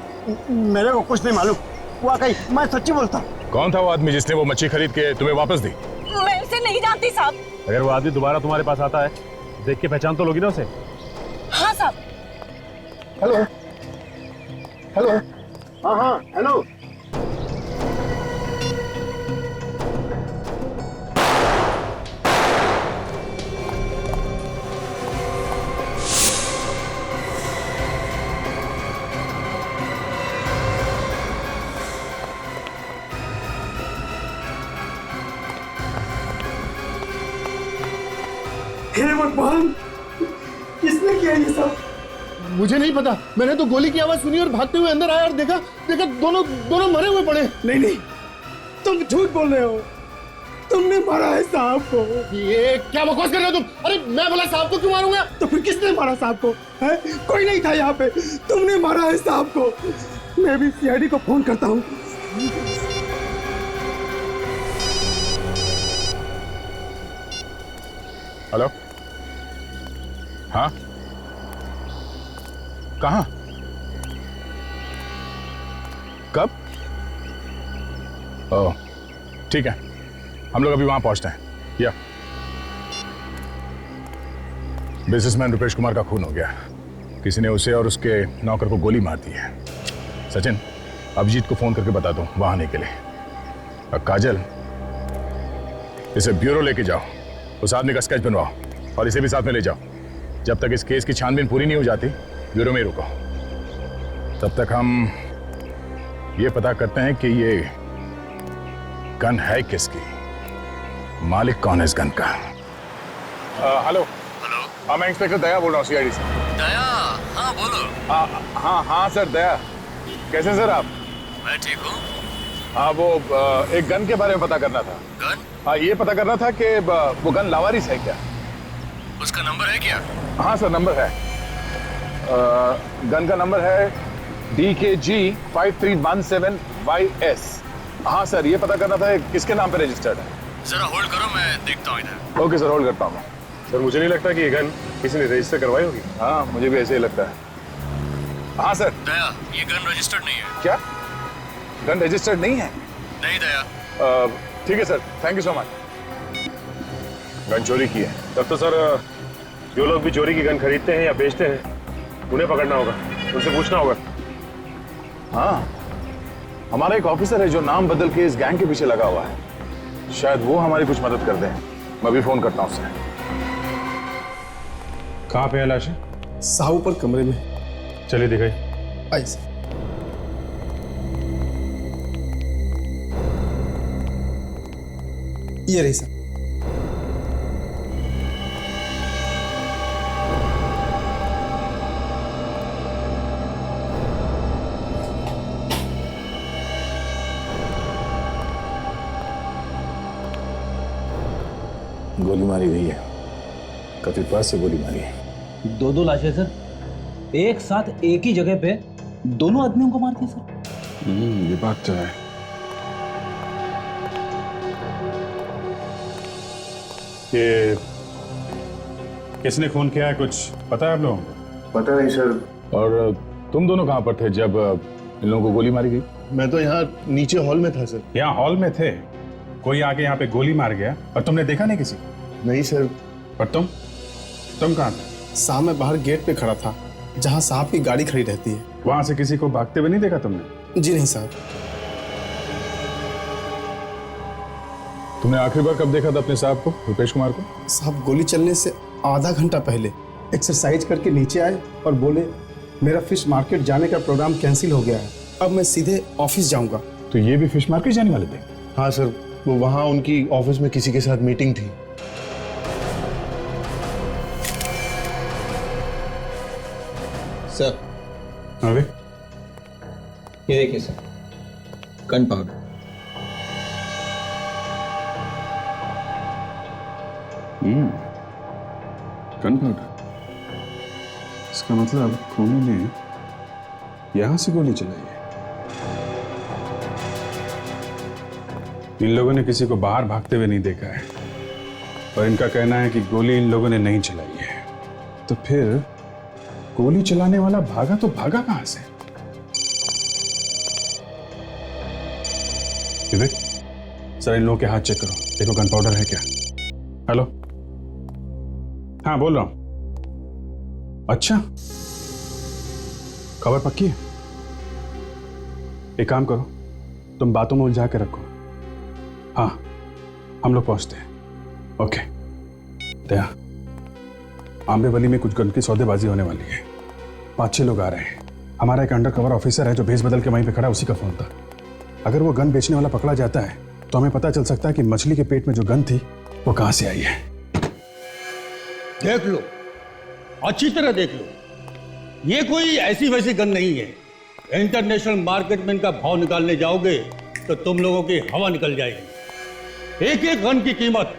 मेरे को कुछ नहीं मालूम, वाकई मैं सच्ची बोलता। कौन था वो आदमी जिसने वो मच्छी खरीद के तुम्हें वापस दी? मैं इसे नहीं जानती साहब। अगर वो आदमी दोबारा तुम्हारे पास आता है, देख के पहचान तो लोगी ना उसे? हाँ साहब। Hello hello. हाँ हाँ हेलो। हे भगवान, किसने किया ये सब? मुझे नहीं पता, मैंने तो गोली की आवाज सुनी और भागते हुए अंदर आया और देखा दोनों मरे हुए पड़े। नहीं तुम झूठ बोल रहे हो, तुमने मारा है साहब को। ये क्या बकवास कर रहे हो तुम? अरे मैं बोला साहब को क्यों मारूंगा? तो फिर किसने मारा साहब को? है? कोई नहीं था यहाँ पे, तुमने मारा है साहब को। मैं भी CID को फोन करता हूँ। हेलो, हाँ कहाँ? कब? ओह ठीक है, हम लोग अभी वहां पहुंचते हैं। या बिजनेसमैन रुपेश कुमार का खून हो गया, किसी ने उसे और उसके नौकर को गोली मार दी है। सचिन, अभिजीत को फोन करके बता दो वहां आने के लिए। और काजल, इसे ब्यूरो लेके जाओ, उस आदमी का स्केच बनवाओ और इसे भी साथ में ले जाओ। जब तक इस केस की छानबीन पूरी नहीं हो जाती, ब्यूरो में रुको। तब तक हम ये पता करते हैं कि ये गन है किसकी, मालिक कौन है इस गन का। हेलो। हाँ मैं इंस्पेक्टर दया बोल रहा हूँ CID से। दया? हाँ बोलो। हाँ सर, दया। कैसे सर आप? मैं ठीक हूँ। हाँ वो एक गन के बारे में पता करना था। गन? हाँ ये पता करना था कि वो गन लावारिस है क्या? उसका नंबर है क्या? हाँ सर नंबर है। गन का नंबर है DKG 5317YS। हाँ सर ये पता करना था किसके नाम पे रजिस्टर्ड है। जरा होल्ड करो, मैं देखता हूँ इधर। ओके सर होल्ड करता हूँ। सर मुझे नहीं लगता कि ये गन किसी ने रजिस्टर करवाई होगी। हाँ मुझे भी ऐसे ही लगता है। हाँ सर। दया, ये गन रजिस्टर्ड नहीं है। क्या गन रजिस्टर्ड नहीं है? नहीं दया। ठीक है sir, thank you so much. Gun चोरी की है। तब तो सर जो लोग भी चोरी की गन खरीदते हैं या बेचते हैं उन्हें पकड़ना होगा, उनसे पूछना होगा। हाँ हमारा एक ऑफिसर है जो नाम बदल के इस गैंग के पीछे लगा हुआ है, शायद वो हमारी कुछ मदद कर दें। मैं भी फोन करता हूँ उससे। कहाँ पे है लाशें? साहू पर कमरे में। चलिए दिखाई। आई सर। ये रही सर। गोली मारी गई है, कथित पास से गोली मारी है। 2 लाशें सर, एक साथ एक ही जगह पे दोनों आदमियों को मार दिया सर। ये बात तो है। ये किसने खून किया है कुछ पता है आप लोगों को? पता नहीं सर। और तुम दोनों कहाँ पर थे जब इन लोगों को गोली मारी गई? मैं तो यहाँ नीचे हॉल में था सर। यहाँ हॉल में थे, कोई आके यहाँ पे गोली मार गया और तुमने देखा नहीं किसी? नहीं सर। पर तुम कहाँ थे? साहब मैं बाहर गेट पे खड़ा था जहाँ साहब की गाड़ी खड़ी रहती है। वहां से किसी को भागते हुए नहीं देखा तुमने? जी नहीं साहब। तुमने आखिरी बार कब देखा था अपने साहब को, रुपेश कुमार को? साहब गोली चलने से आधा घंटा पहले एक्सरसाइज करके नीचे आए और बोले मेरा फिश मार्केट जाने का प्रोग्राम कैंसिल हो गया है, अब मैं सीधे ऑफिस जाऊंगा। तो ये भी फिश मार्केट जाने वाले थे? हाँ सर, वो वहाँ उनकी ऑफिस में किसी के साथ मीटिंग थी। सर अरे ये देखिए sir, gun powder. Gun powder. इसका मतलब खूनी ने यहां से गोली चलाई है। इन लोगों ने किसी को बाहर भागते हुए नहीं देखा है और इनका कहना है कि गोली इन लोगों ने नहीं चलाई है। तो फिर गोली चलाने वाला भागा तो भागा कहां से? विवेक, सर इन लोगों के हाथ चेक करो, देखो गन पाउडर है क्या। हेलो, हाँ बोल रहा हूं। अच्छा, खबर पक्की है? एक काम करो, तुम बातों में उलझा के रखो। हाँ हम लोग पहुंचते हैं। ओके। दया, आंबेवली में कुछ गन की सौदेबाजी होने वाली है, 5-6 लोग आ रहे हैं। हमारा एक अंडर कवर ऑफिसर है जो भेस बदल के वहीं पे खड़ा है, उसी का फोन था। अगर वो गन बेचने वाला पकड़ा जाता है तो हमें पता चल सकता है कि मछली के पेट में जो गन थी वो कहां से आई है। देख लो, अच्छी तरह देख लो, ये कोई ऐसी वैसी गन नहीं है। इंटरनेशनल मार्केट में इनका भाव निकालने जाओगे तो तुम लोगों की हवा निकल जाएगी। एक एक गन की कीमत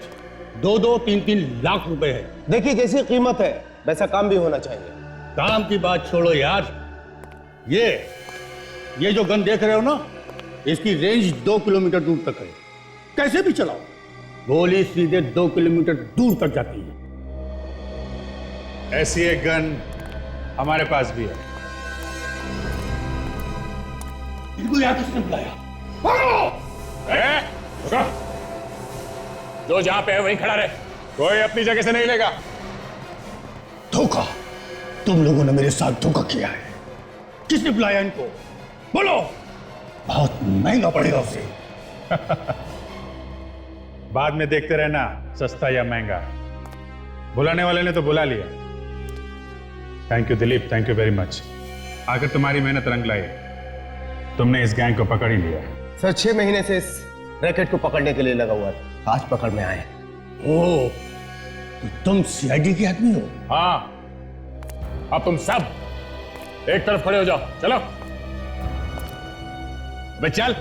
2-2, 3-3 लाख रुपए है। देखिए जैसी कीमत है वैसा काम भी होना चाहिए। काम की बात छोड़ो यार, ये जो गन देख रहे हो ना, इसकी रेंज 2 किलोमीटर दूर तक है। कैसे भी चलाओ, गोली सीधे 2 किलोमीटर दूर तक जाती है। ऐसी एक गन हमारे पास भी है। इनको यहाँ किसने बुलाया? जो जहां पे है वहीं खड़ा रहे, कोई अपनी जगह से नहीं लेगा। धोखा, तुम लोगों ने मेरे साथ धोखा किया है। किसने बुलाया इनको? बोलो, बहुत महंगा पड़ेगा उसे। बाद में देखते रहना सस्ता या महंगा। बुलाने वाले ने तो बुला लिया। Thank you Dilip, thank you very much. आखिर तुम्हारी मेहनत रंग लाई, तुमने इस गैंग को पकड़ ही लिया। सर 6 महीने से इस रैकेट को पकड़ने के लिए लगा हुआ था, आज पकड़ में आए। ओ, तो तुम सीआईडी के आदमी हो? हाँ, अब तुम सब एक तरफ खड़े हो जाओ। चलो बे चल।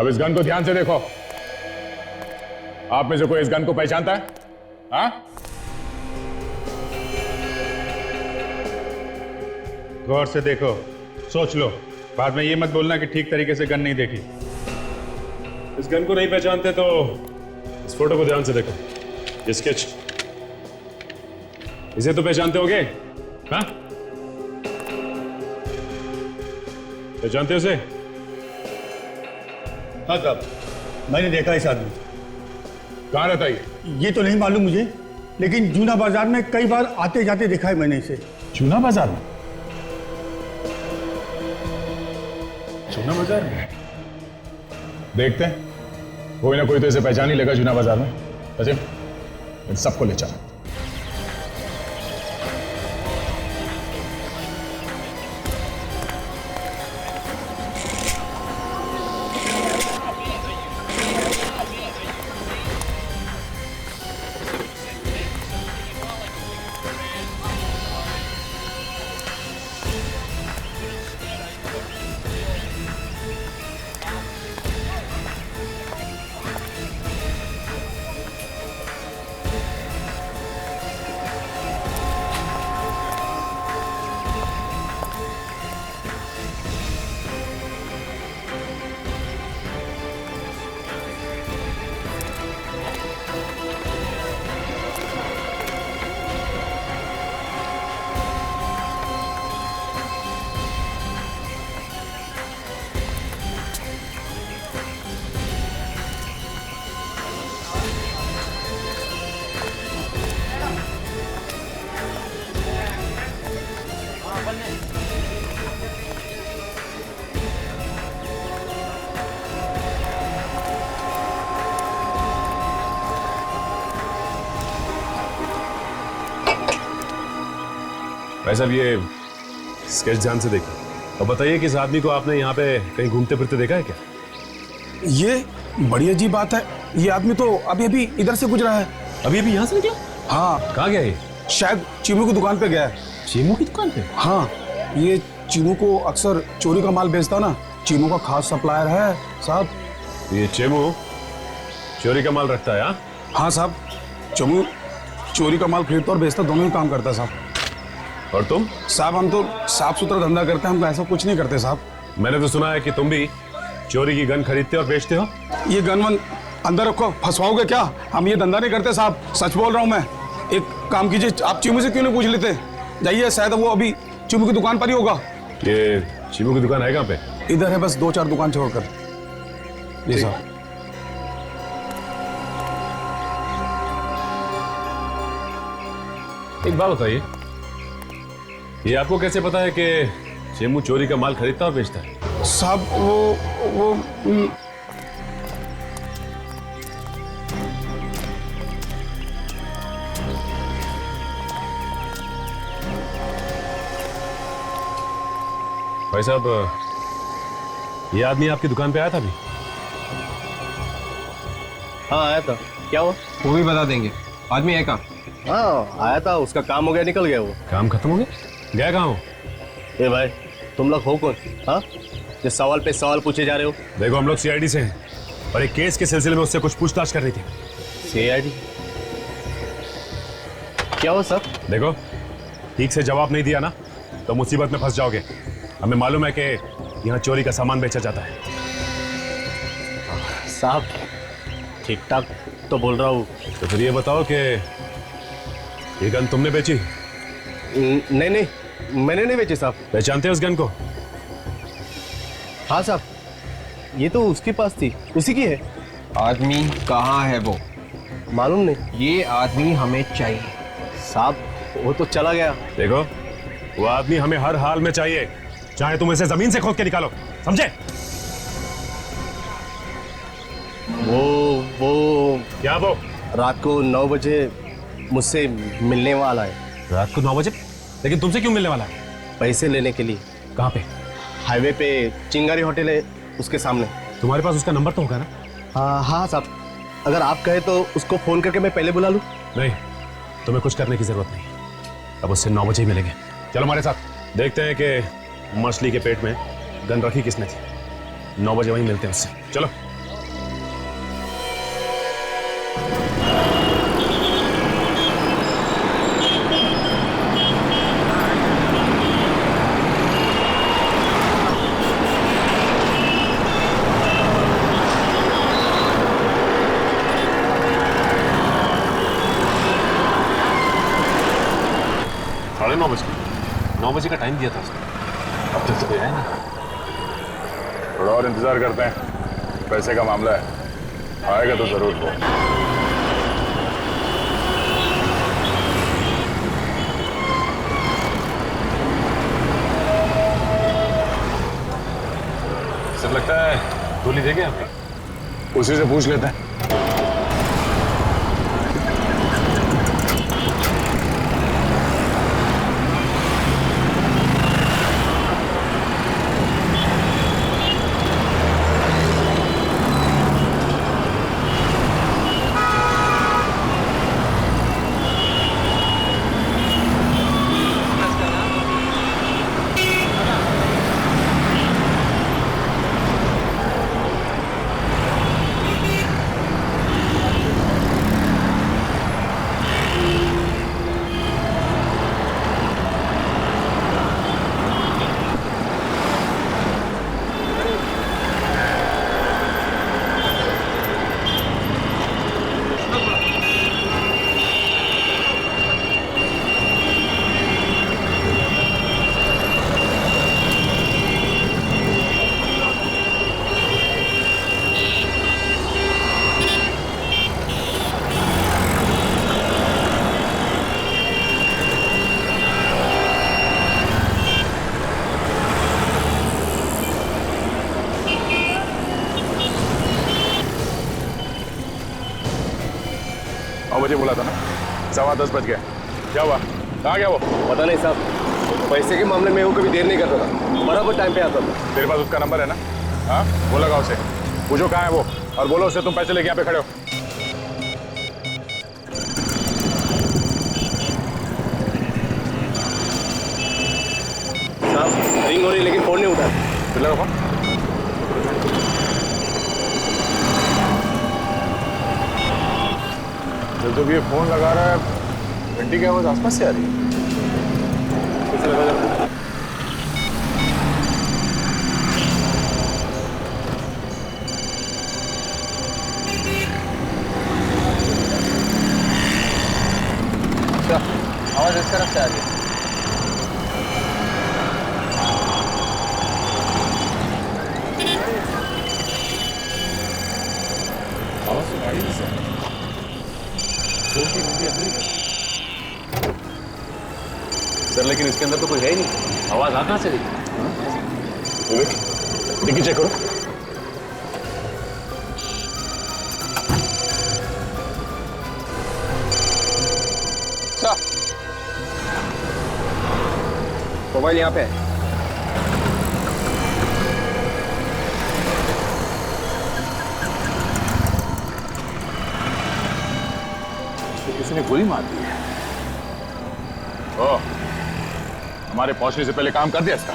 अब इस गन को ध्यान से देखो। आप में से कोई इस गन को पहचानता है? हाँ? गौर से देखो, सोच लो, बाद में ये मत बोलना कि ठीक तरीके से गन नहीं देखी। इस गन को नहीं पहचानते तो इस फोटो को ध्यान से देखो, ये स्केच, इसे तो पहचानते होगे? हाँ? पहचानते हो उसे? हाँ साहब, मैंने देखा इस आदमी। कहाँ रहता है ये तो नहीं मालूम मुझे, लेकिन जूना बाजार में कई बार आते जाते देखा है मैंने इसे। जूना बाजार में? जूना बाजार में देखते हैं, कोई ना कोई तो इसे पहचान ही लेगा जूना बाजार में। सचिन, इन सबको ले चलो। भाई साहब, ये स्केच ध्यान से देखिए और बताइए कि इस आदमी को आपने यहाँ पे कहीं घूमते फिरते देखा है क्या? ये बड़ी अजीब बात है, ये आदमी तो अभी अभी इधर से गुजरा है। अभी अभी यहाँ से निकला? हाँ। कहाँ गया ये? शायद चीमू की दुकान पे गया है। चीमू की दुकान पे? हाँ, ये चीमू को अक्सर चोरी का माल बेचता ना, चीमू का खास सप्लायर है साहब। ये चीमू चोरी का माल रखता है? हाँ साहब, चीमू चोरी का माल खरीदता और बेचता दोनों ही काम करता है साहब। और तुम? साहब हम तो साफ सुथरा धंधा करते हैं, हम तो ऐसा कुछ नहीं करते साहब। मैंने तो सुना है कि तुम भी चोरी की गन खरीदते और बेचते हो। ये गन वन अंदर रखो, फंसवाओगे क्या? हम ये धंधा नहीं करते साहब, सच बोल रहा हूँ मैं। एक काम कीजिए, आप चीमू से क्यों नहीं पूछ लेते? जाइए, शायद वो अभी चीमू की दुकान पर ही होगा। ये चीमू की दुकान है कहाँ पे? इधर है, बस 2-4 दुकान छोड़कर। जी साहब। एक बात बताइए, ये आपको कैसे पता है कि चीमू चोरी का माल खरीदता और बेचता है? साहब वो भाई साहब, ये आदमी आपकी दुकान पे आया था अभी? हाँ आया था। क्या हुआ? वो भी बता देंगे। आदमी है कहाँ? हाँ आया था, उसका काम हो गया, निकल गया वो। काम खत्म हो गया? गया कहाँ हो? ए भाई, तुम लोग हो कौन? हाँ, जो सवाल पे सवाल पूछे जा रहे हो? देखो, हम लोग सीआईडी से हैं और एक केस के सिलसिले में उससे कुछ पूछताछ कर रही थी। सीआईडी? क्या हुआ सर? देखो, ठीक से जवाब नहीं दिया ना तो मुसीबत में फंस जाओगे। हमें मालूम है कि यहाँ चोरी का सामान बेचा जाता है। साहब ठीक ठाक तो बोल रहा हूँ। तो फिर ये बताओ कि ये गन तुमने बेची? नहीं नहीं, मैंने नहीं बेची साहब। पहचानते हो उस गन को? हाँ साहब, ये तो उसके पास थी, उसी की है। आदमी कहाँ है वो? मालूम नहीं। ये आदमी हमें चाहिए। साहब वो तो चला गया। देखो, वो आदमी हमें हर हाल में चाहिए, चाहे तुम इसे जमीन से खोद के निकालो, समझे? वो क्या? वो रात को 9 बजे मुझसे मिलने वाला है। रात को 9 बजे? लेकिन तुमसे क्यों मिलने वाला है? पैसे लेने के लिए। कहाँ पे? हाईवे पे चिंगारी होटल है, उसके सामने। तुम्हारे पास उसका नंबर तो होगा ना? हाँ साहब, अगर आप कहे तो उसको फोन करके मैं पहले बुला लूं। नहीं, तुम्हें कुछ करने की जरूरत नहीं, अब उससे 9 बजे ही मिलेंगे। चलो हमारे साथ, देखते हैं कि मछली के पेट में गन रखी किसने थी। 9 बजे वहीं मिलते हैं उससे। चलो। साढ़े 9 बजे 9 बजे का टाइम दिया था उसने, अब तक तो कोई आया नहीं। थोड़ा और इंतजार करते हैं, पैसे का मामला है, आएगा तो जरूर वो। सब लगता है गोली दे गया आपको। उसी से पूछ लेते हैं। बजे बोला था ना, 10:15 बज गया। क्या हुआ? कहाँ गया वो? पता नहीं साहब, पैसे के मामले में वो कभी देर नहीं करता था, बराबर टाइम पे आता था। तेरे पास उसका नंबर है ना? हाँ, वो लगा उसे, पूछो कहाँ है वो और बोलो उसे तुम पैसे लेके यहाँ पे खड़े हो। साहब रिंग हो रही लेकिन फोन नहीं उठा। फिर लगा फोन। जब ये फोन लगा रहा है, घंटी की आवाज आसपास से आ रही है। अच्छा, आवाज इस तरफ से आ रही है। आवाज तो गाड़ी से सर, लेकिन इसके अंदर तो कोई है ही नहीं, आवाज आ कहां से रही? डिक्की चेक करो। मोबाइल यहाँ पे है। किसी ने गोली मार दी है। ओ, हमारे पहुंचने से पहले काम कर दिया इसका।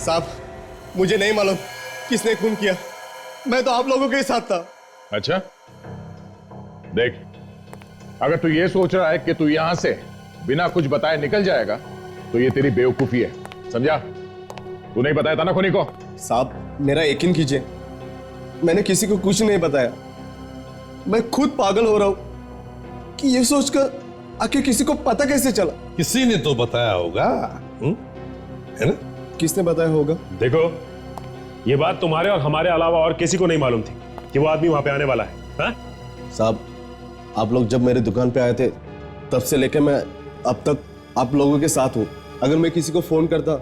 साहब मुझे नहीं मालूम किसने खून किया, मैं तो आप लोगों के साथ था। अच्छा, देख, अगर तू ये सोच रहा है कि तू यहां से बिना कुछ बताए निकल जाएगा तो ये तेरी बेवकूफी है, समझा? तू नहीं बताया था ना खूनी को? साहब मेरा यकीन कीजिए, मैंने किसी को कुछ नहीं बताया। मैं खुद पागल हो रहा हूं कि ये सोचकर आखिर किसी को पता कैसे चला। किसी ने तो बताया होगा, है ना? किसने बताया होगा? देखो, ये बात तुम्हारे और हमारे अलावा और किसी को नहीं मालूम थी कि वो आदमी वहां पे आने वाला है। हाँ? साहब आप लोग जब मेरे दुकान पे आए थे तब से लेकर मैं अब तक आप लोगों के साथ हूं। अगर मैं किसी को फोन करता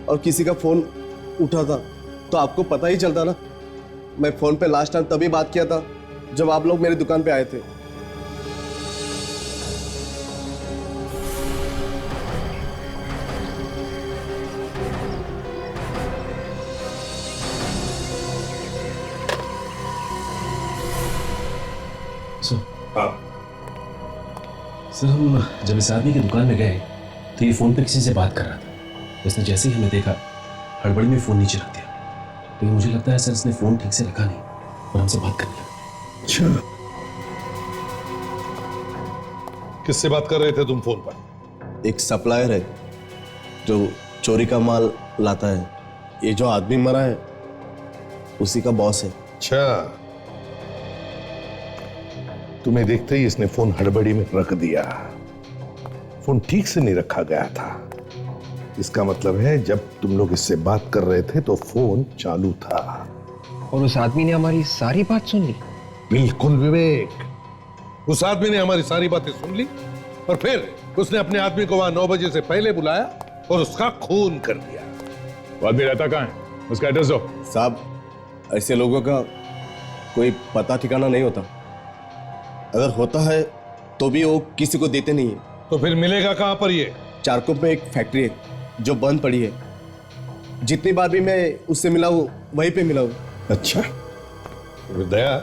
और किसी का फोन उठाता तो आपको पता ही चलता ना। मैं फोन पे लास्ट टाइम तभी बात किया था जब आप लोग मेरी दुकान पे आए थे। सर, हम जब इस आदमी की दुकान में गए तो ये फोन पे किसी से बात कर रहा था। उसने जैसे ही हमें देखा हड़बड़ी में फोन नीचे रख दिया। लेकिन मुझे लगता है सर इसने फोन ठीक से रखा नहीं और हमसे बात करने लगा। अच्छा, किससे बात कर रहे थे तुम फोन पर? एक सप्लायर है जो चोरी का माल लाता है। ये जो आदमी मरा है उसी का बॉस है। अच्छा, तुम्हें देखते ही इसने फोन हड़बड़ी में रख दिया। फोन ठीक से नहीं रखा गया था। इसका मतलब है जब तुम लोग इससे बात कर रहे थे तो फोन चालू था। और उस आदमी ने हमारी सारी बात सुन ली। बिल्कुल विवेक, उस आदमी ने हमारी सारी बातें सुन ली और फिर उसने अपने आदमी को वहां 9 बजे से पहले बुलाया और उसका खून कर दिया। वो आदमी रहता कहाँ है? उसका एड्रेस दो। साहब, ऐसे लोगों का कोई पता ठिकाना नहीं होता। अगर होता है तो भी वो किसी को देते नहीं है। तो फिर मिलेगा कहां पर ये? चारकोप में एक फैक्ट्री है जो बंद पड़ी है। जितनी बार भी मैं उससे मिला हूं वहीं पे मिला हूं। अच्छा, तो दया,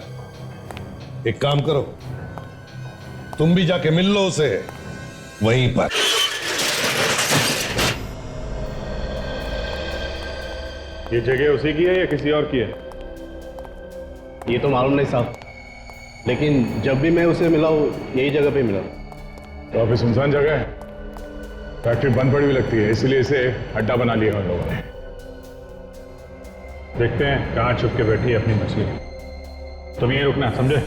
एक काम करो, तुम भी जाके मिल लो उसे वहीं पर। ये जगह उसी की है या किसी और की है? ये तो मालूम नहीं साहब, लेकिन जब भी मैं उसे मिला हूं यही जगह पे मिला। तो ऑफिस सुनसान जगह है, फैक्ट्री बंद पड़ी हुई लगती है, इसलिए इसे अड्डा बना लिया उन लोगों ने। देखते हैं कहाँ छुप के बैठी है अपनी मछली। तुम यहीं रुकना, समझे?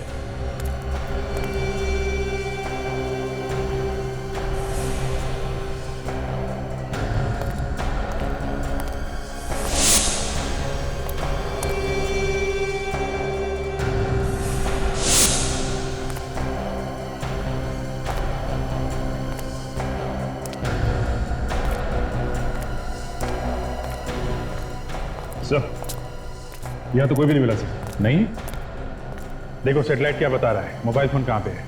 सर, यहाँ तो कोई भी नहीं मिला सर। नहीं? देखो सैटेलाइट क्या बता रहा है, मोबाइल फोन कहाँ पे है?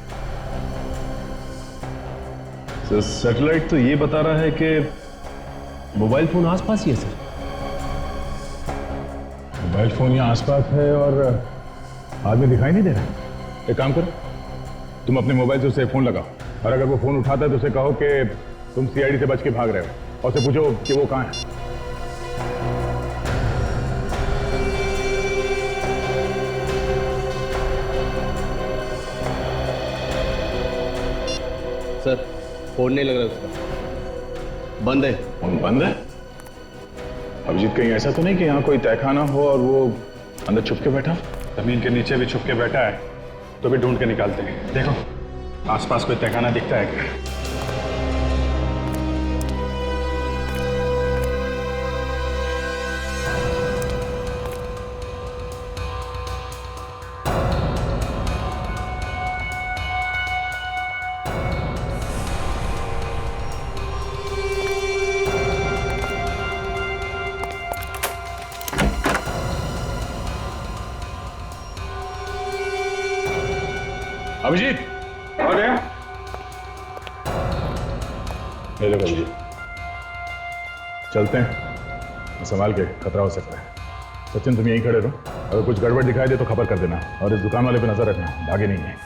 सर सैटेलाइट तो ये बता रहा है कि मोबाइल फोन आसपास ही है सर। मोबाइल फोन यहाँ आसपास है और आदमी दिखाई नहीं दे रहा। एक काम करो, तुम अपने मोबाइल से उसे फोन लगाओ और अगर वो फोन उठाता है तो उसे कहो कि तुम सीआईडी से बच के भाग रहे हो और उसे पूछो कि वो कहाँ है। सर, फोन नहीं लग रहा उसका, बंद है। फोन बंद है? अभिजीत, कहीं ऐसा तो नहीं कि यहाँ कोई तहखाना हो और वो अंदर छुप के बैठा? जमीन के नीचे भी छुप के बैठा है तो भी ढूंढ के निकालते हैं। देखो आसपास कोई तहखाना दिखता है क्या? अभिजीत, आ गया? ले लो अभिजीत, चलते हैं, संभाल के, खतरा हो सकता है। सचिन तुम यहीं खड़े रहो, अगर कुछ गड़बड़ दिखाई दे तो खबर कर देना और इस दुकान वाले पे नजर रखना, भागे नहीं है।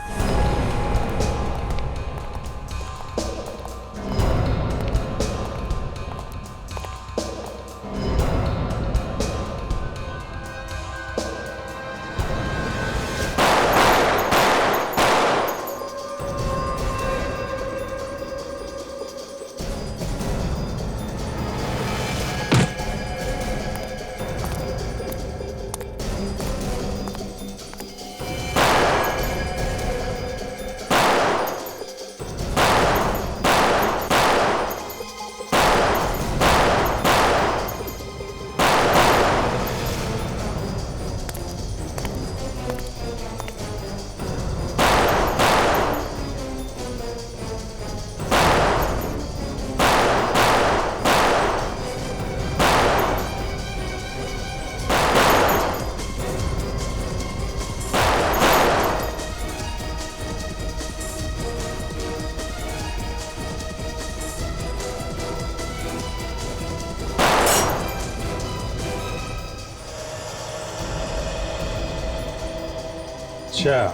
अच्छा,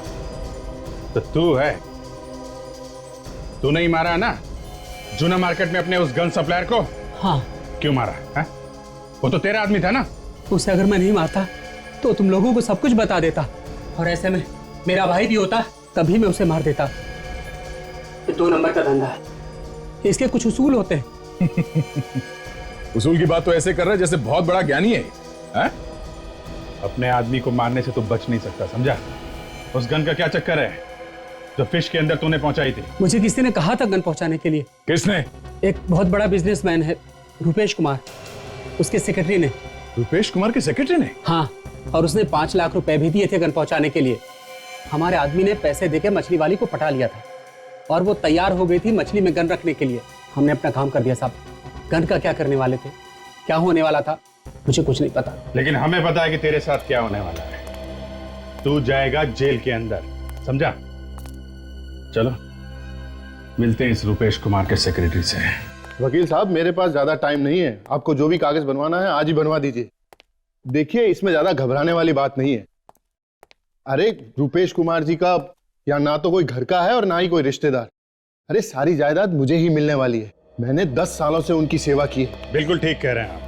तो तू है? तू नहीं मारा ना जूना मार्केट में अपने उस गन सप्लायर को? हाँ। क्यों मारा है? वो तो तेरा आदमी था ना? उसे अगर मैं नहीं मारता तो तुम लोगों को सब कुछ बता देता, और ऐसे में मेरा भाई भी होता तभी मैं उसे मार देता। ये 2 नंबर का धंधा है, इसके कुछ उसूल होते हैं। उसूल की बात तो ऐसे कर रहा है जैसे बहुत बड़ा ज्ञानी है, हैं? अपने आदमी को मारने से तो बच नहीं सकता, समझा? उस गन का क्या चक्कर है जो फिश के अंदर तूने पहुंचाई थी? मुझे किसी ने कहा था गन पहुंचाने के लिए। किसने? एक बहुत बड़ा बिजनेसमैन है, रुपेश कुमार, उसके सेक्रेटरी ने। रुपेश कुमार के सेक्रेटरी ने? हाँ, और उसने 5 लाख रुपए भी दिए थे गन पहुंचाने के लिए। हमारे आदमी ने पैसे देके मछली वाली को पटा लिया था और वो तैयार हो गई थी मछली में गन रखने के लिए। हमने अपना काम कर दिया साहब। गन का क्या करने वाले थे, क्या होने वाला था, मुझे कुछ नहीं पता। लेकिन हमें पता है कि तेरे साथ क्या होने वाला है। तू जाएगा जेल के अंदर, समझा? चलो मिलते हैं इस रुपेश कुमार के सेक्रेटरी से। वकील साहब, मेरे पास ज्यादा टाइम नहीं है, आपको जो भी कागज बनवाना है आज ही बनवा दीजिए। देखिए, इसमें ज्यादा घबराने वाली बात नहीं है। अरे रुपेश कुमार जी का यहाँ ना तो कोई घर का है और ना ही कोई रिश्तेदार। अरे सारी जायदाद मुझे ही मिलने वाली है। मैंने 10 सालों से उनकी सेवा की है। बिल्कुल ठीक कह रहे हैं आप।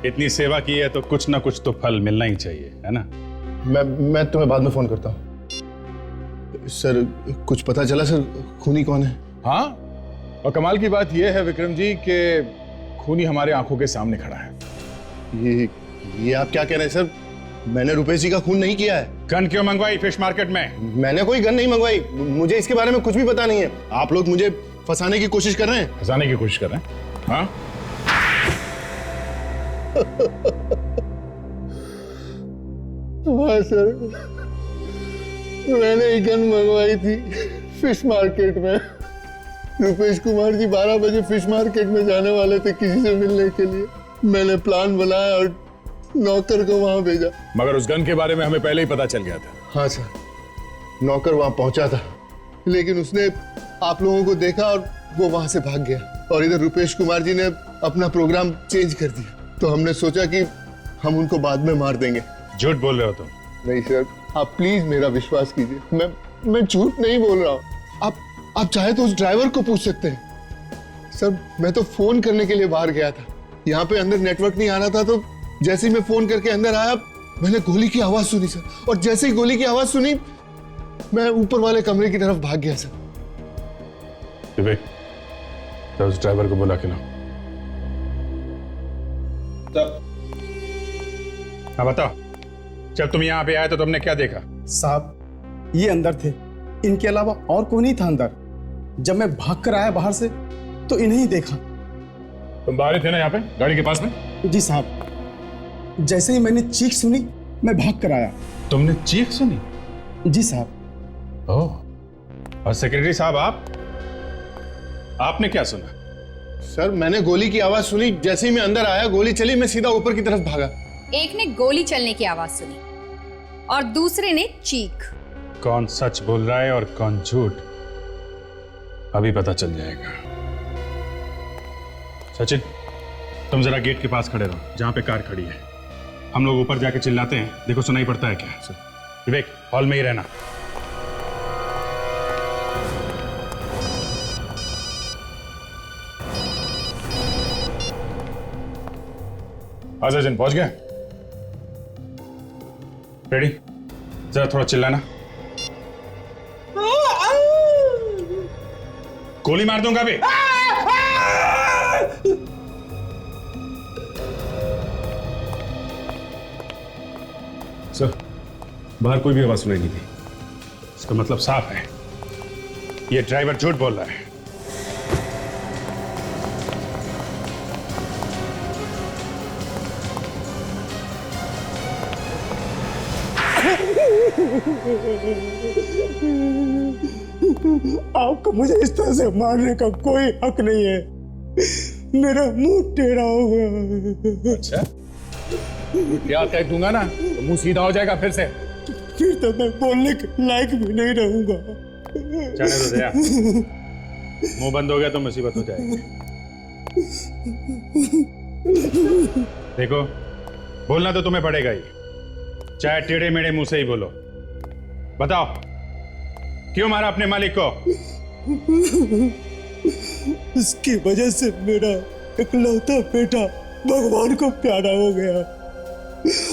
इतनी सेवा की है तो कुछ ना कुछ तो फल मिलना ही चाहिए, है ना? मैं तुम्हें बाद में फोन करता हूँ। सर, कुछ पता चला सर खूनी कौन है? हाँ, और कमाल की बात यह है विक्रम जी कि खूनी हमारे आंखों के सामने खड़ा है। ये आप क्या कह रहे हैं सर? मैंने रुपेश जी का खून नहीं किया है। गन क्यों मंगवाई फिश मार्केट में? मैंने कोई गन नहीं मंगवाई, मुझे इसके बारे में कुछ भी पता नहीं है। आप लोग मुझे फंसाने की कोशिश कर रहे हैं। फंसाने की कोशिश कर रहे हैं? हाँ हाँ सर, मैंने ही गन मंगवाई थी फिश मार्केट में। रुपेश कुमार जी 12 बजे फिश मार्केट में जाने वाले थे किसी से मिलने के लिए। मैंने प्लान बनाया और नौकर को वहां भेजा। मगर उस गन के बारे में हमें पहले ही पता चल गया था। हाँ सर, नौकर वहां पहुंचा था, लेकिन उसने आप लोगों को देखा और वो वहां से भाग गया। और इधर रुपेश कुमार जी ने अपना प्रोग्राम चेंज कर दिया, तो हमने सोचा कि हम उनको बाद में मार देंगे। झूठ बोल रहे हो तुम? नहीं सर, आप प्लीज मेरा विश्वास कीजिए, मैं झूठ नहीं बोल रहा हूँ। आप चाहे तो उस ड्राइवर को पूछ सकते हैं। सर, मैं तो फोन करने के लिए बाहर गया था, यहाँ पे अंदर नेटवर्क नहीं आ रहा था, तो जैसे ही मैं फोन करके अंदर आया मैंने गोली की आवाज सुनी सर, और जैसे ही गोली की आवाज सुनी मैं ऊपर वाले कमरे की तरफ भाग गया सर। विवेक, तो उस ड्राइवर को बुला के लाओ। हाँ बताओ, जब तुम यहाँ पे आए तो तुमने क्या देखा? साहब, ये अंदर थे, इनके अलावा और कोई नहीं था अंदर। जब मैं भाग कर आया बाहर से तो इन्हें ही देखा। तुम बाहर थे ना यहाँ पे गाड़ी के पास में? जी साहब, जैसे ही मैंने चीख सुनी मैं भाग कर आया। तुमने चीख सुनी? जी साहब। ओह, और सेक्रेटरी साहब आपने क्या सुना? सर, मैंने गोली की आवाज सुनी, जैसे ही मैं अंदर आया गोली चली, मैं सीधा ऊपर की तरफ भागा। एक ने गोली चलने की आवाज सुनी और दूसरे ने चीख। कौन सच बोल रहा है और कौन झूठ, अभी पता चल जाएगा। सचिन, तुम जरा गेट के पास खड़े रहो जहां पे कार खड़ी है। हम लोग ऊपर जाके चिल्लाते हैं, देखो सुनाई पड़ता है क्या। विवेक, हॉल में ही रहना। सचिन पहुंच गया? रेडी? जरा थोड़ा चिल्लाना। गोली मार दूंगा अभी। सर, बाहर कोई भी आवाज सुनाई नहीं दी। इसका मतलब साफ है, ये ड्राइवर झूठ बोल रहा है। आपको मुझे इस तरह से मारने का कोई हक नहीं है। मेरा मुंह टेढ़ा हो गया। अच्छा, क्या कह दूंगा ना तो मुंह सीधा हो जाएगा फिर से। फिर तो मैं बोलने के लायक भी नहीं रहूंगा। जाने दो दया, मुंह बंद हो गया तो मुसीबत हो जाएगी। देखो, बोलना तो तुम्हें पड़ेगा ही, चाहे टेढ़े मेढ़े मुंह से ही बोलो। बताओ, क्यों मारा अपने मालिक को? इसकी वजह से मेरा इकलौता बेटा भगवान को प्यारा हो गया।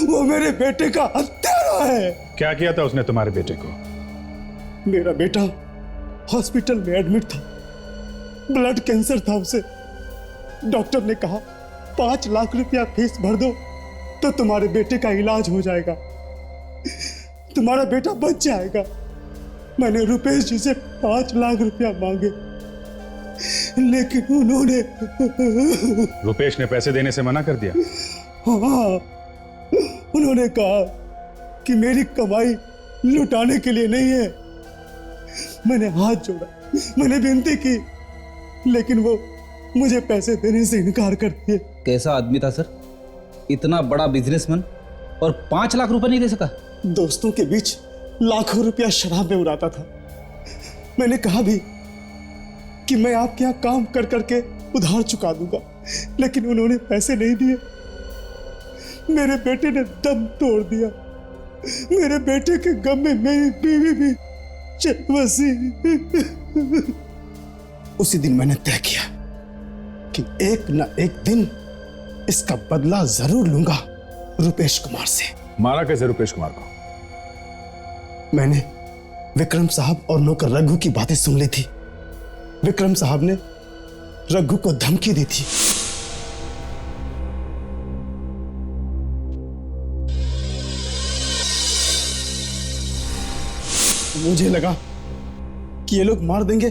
वो मेरे बेटे का हत्यारा है। क्या किया था उसने तुम्हारे बेटे को? मेरा बेटा हॉस्पिटल में एडमिट था, ब्लड कैंसर था उसे। डॉक्टर ने कहा 5 लाख रुपया फीस भर दो तो तुम्हारे बेटे का इलाज हो जाएगा, तुम्हारा बेटा बच जाएगा। मैंने रुपेश जी से 5 लाख रुपया मांगे, लेकिन उन्होंने रुपेश ने पैसे देने से मना कर दिया? हाँ, उन्होंने कहा कि मेरी कमाई लुटाने के लिए नहीं है। मैंने हाथ जोड़ा, मैंने विनती की, लेकिन वो मुझे पैसे देने से इनकार कर दिए। कैसा आदमी था सर, इतना बड़ा बिजनेसमैन और 5 लाख रुपए नहीं दे सका? दोस्तों के बीच लाखों रुपया शराब में उड़ाता था। मैंने कहा भी कि मैं आपके यहाँ काम कर करके उधार चुका दूंगा, लेकिन उन्होंने पैसे नहीं दिए। मेरे बेटे ने दम तोड़ दिया। मेरे बेटे के गम में मेरी बीवी भी चल बसी। उसी दिन मैंने तय किया कि एक न एक दिन इसका बदला जरूर लूंगा रुपेश कुमार से। मारा कैसे रुपेश कुमार को? मैंने विक्रम साहब और नौकर रघु की बातें सुन ली थी। विक्रम साहब ने रघु को धमकी दी थी। मुझे लगा कि ये लोग मार देंगे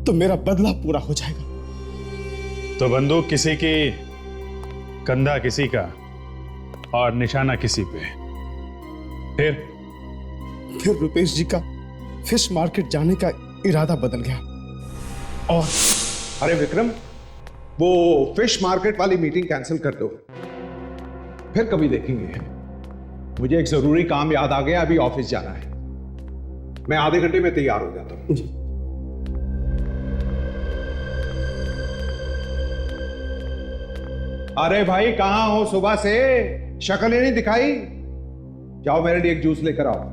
तो मेरा बदला पूरा हो जाएगा। तो बंदूक किसी की, कंधा किसी का और निशाना किसी पे। फिर रुपेश जी का फिश मार्केट जाने का इरादा बदल गया। और अरे विक्रम, वो फिश मार्केट वाली मीटिंग कैंसिल कर दो, फिर कभी देखेंगे। मुझे एक जरूरी काम याद आ गया, अभी ऑफिस जाना है। मैं आधे घंटे में तैयार हो जाता हूं। अरे भाई, कहां हो सुबह से? शक्ल ही नहीं दिखाई। जाओ मेरे लिए एक जूस लेकर आओ।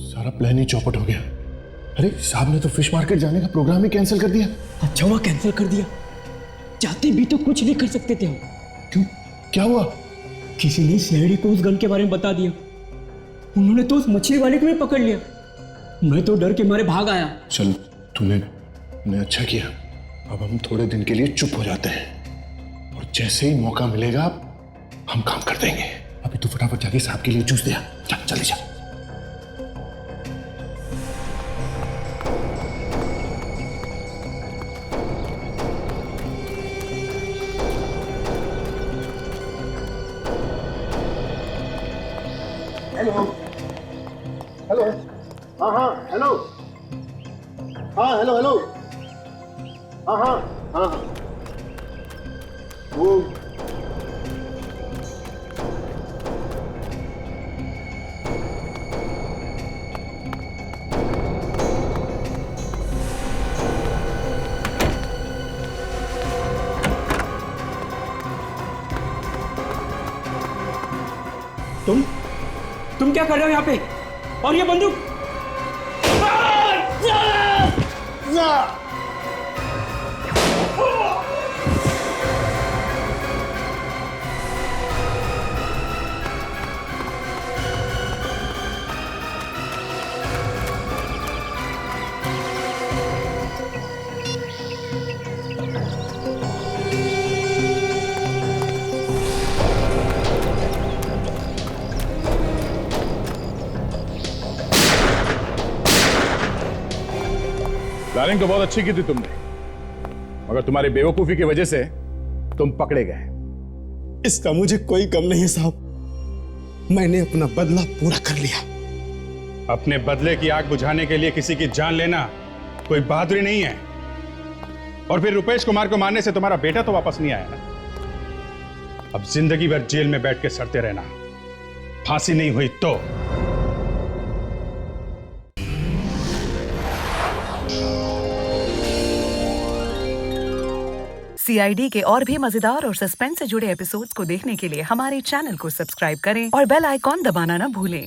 सारा प्लान ही चौपट हो गया। अरे साहब ने तो फिश मार्केट जाने का प्रोग्राम ही कैंसिल कर दिया। अच्छा हुआ कैंसिल कर दिया, चाहते भी तो कुछ नहीं कर सकते थे हम। क्यों, क्या हुआ? किसी ने सीआईडी को उस गन के बारे में बता दिया। उन्होंने तो उस मछली वाले को भी पकड़ लिया। मैं तो डर के मारे भाग आया। चल, तूने अच्छा किया। अब हम थोड़े दिन के लिए चुप हो जाते हैं और जैसे ही मौका मिलेगा हम काम कर देंगे। अभी तो फटाफट जाके साहब के लिए जूस दिया। चल जल्दी जा। हेलो। हाँ हेलो। हाँ हेलो। हाँ। वो तुम क्या कर रहे हो यहाँ पे? और ये बंदूक? प्लानिंग तो बहुत अच्छी की थी तुमने, मगर तुम्हारी बेवकूफी की वजह से तुम पकड़े गए। इसका मुझे कोई गम नहीं है साहब। मैंने अपना बदला पूरा कर लिया। अपने बदले की आग बुझाने के लिए किसी की जान लेना कोई बहादुरी नहीं है। और फिर रुपेश कुमार को मारने से तुम्हारा बेटा तो वापस नहीं आया ना। अब जिंदगी भर जेल में बैठ के सड़ते रहना, फांसी नहीं हुई तो। सीआईडी के और भी मजेदार और सस्पेंस से जुड़े एपिसोड्स को देखने के लिए हमारे चैनल को सब्सक्राइब करें और बेल आइकॉन दबाना ना भूलें।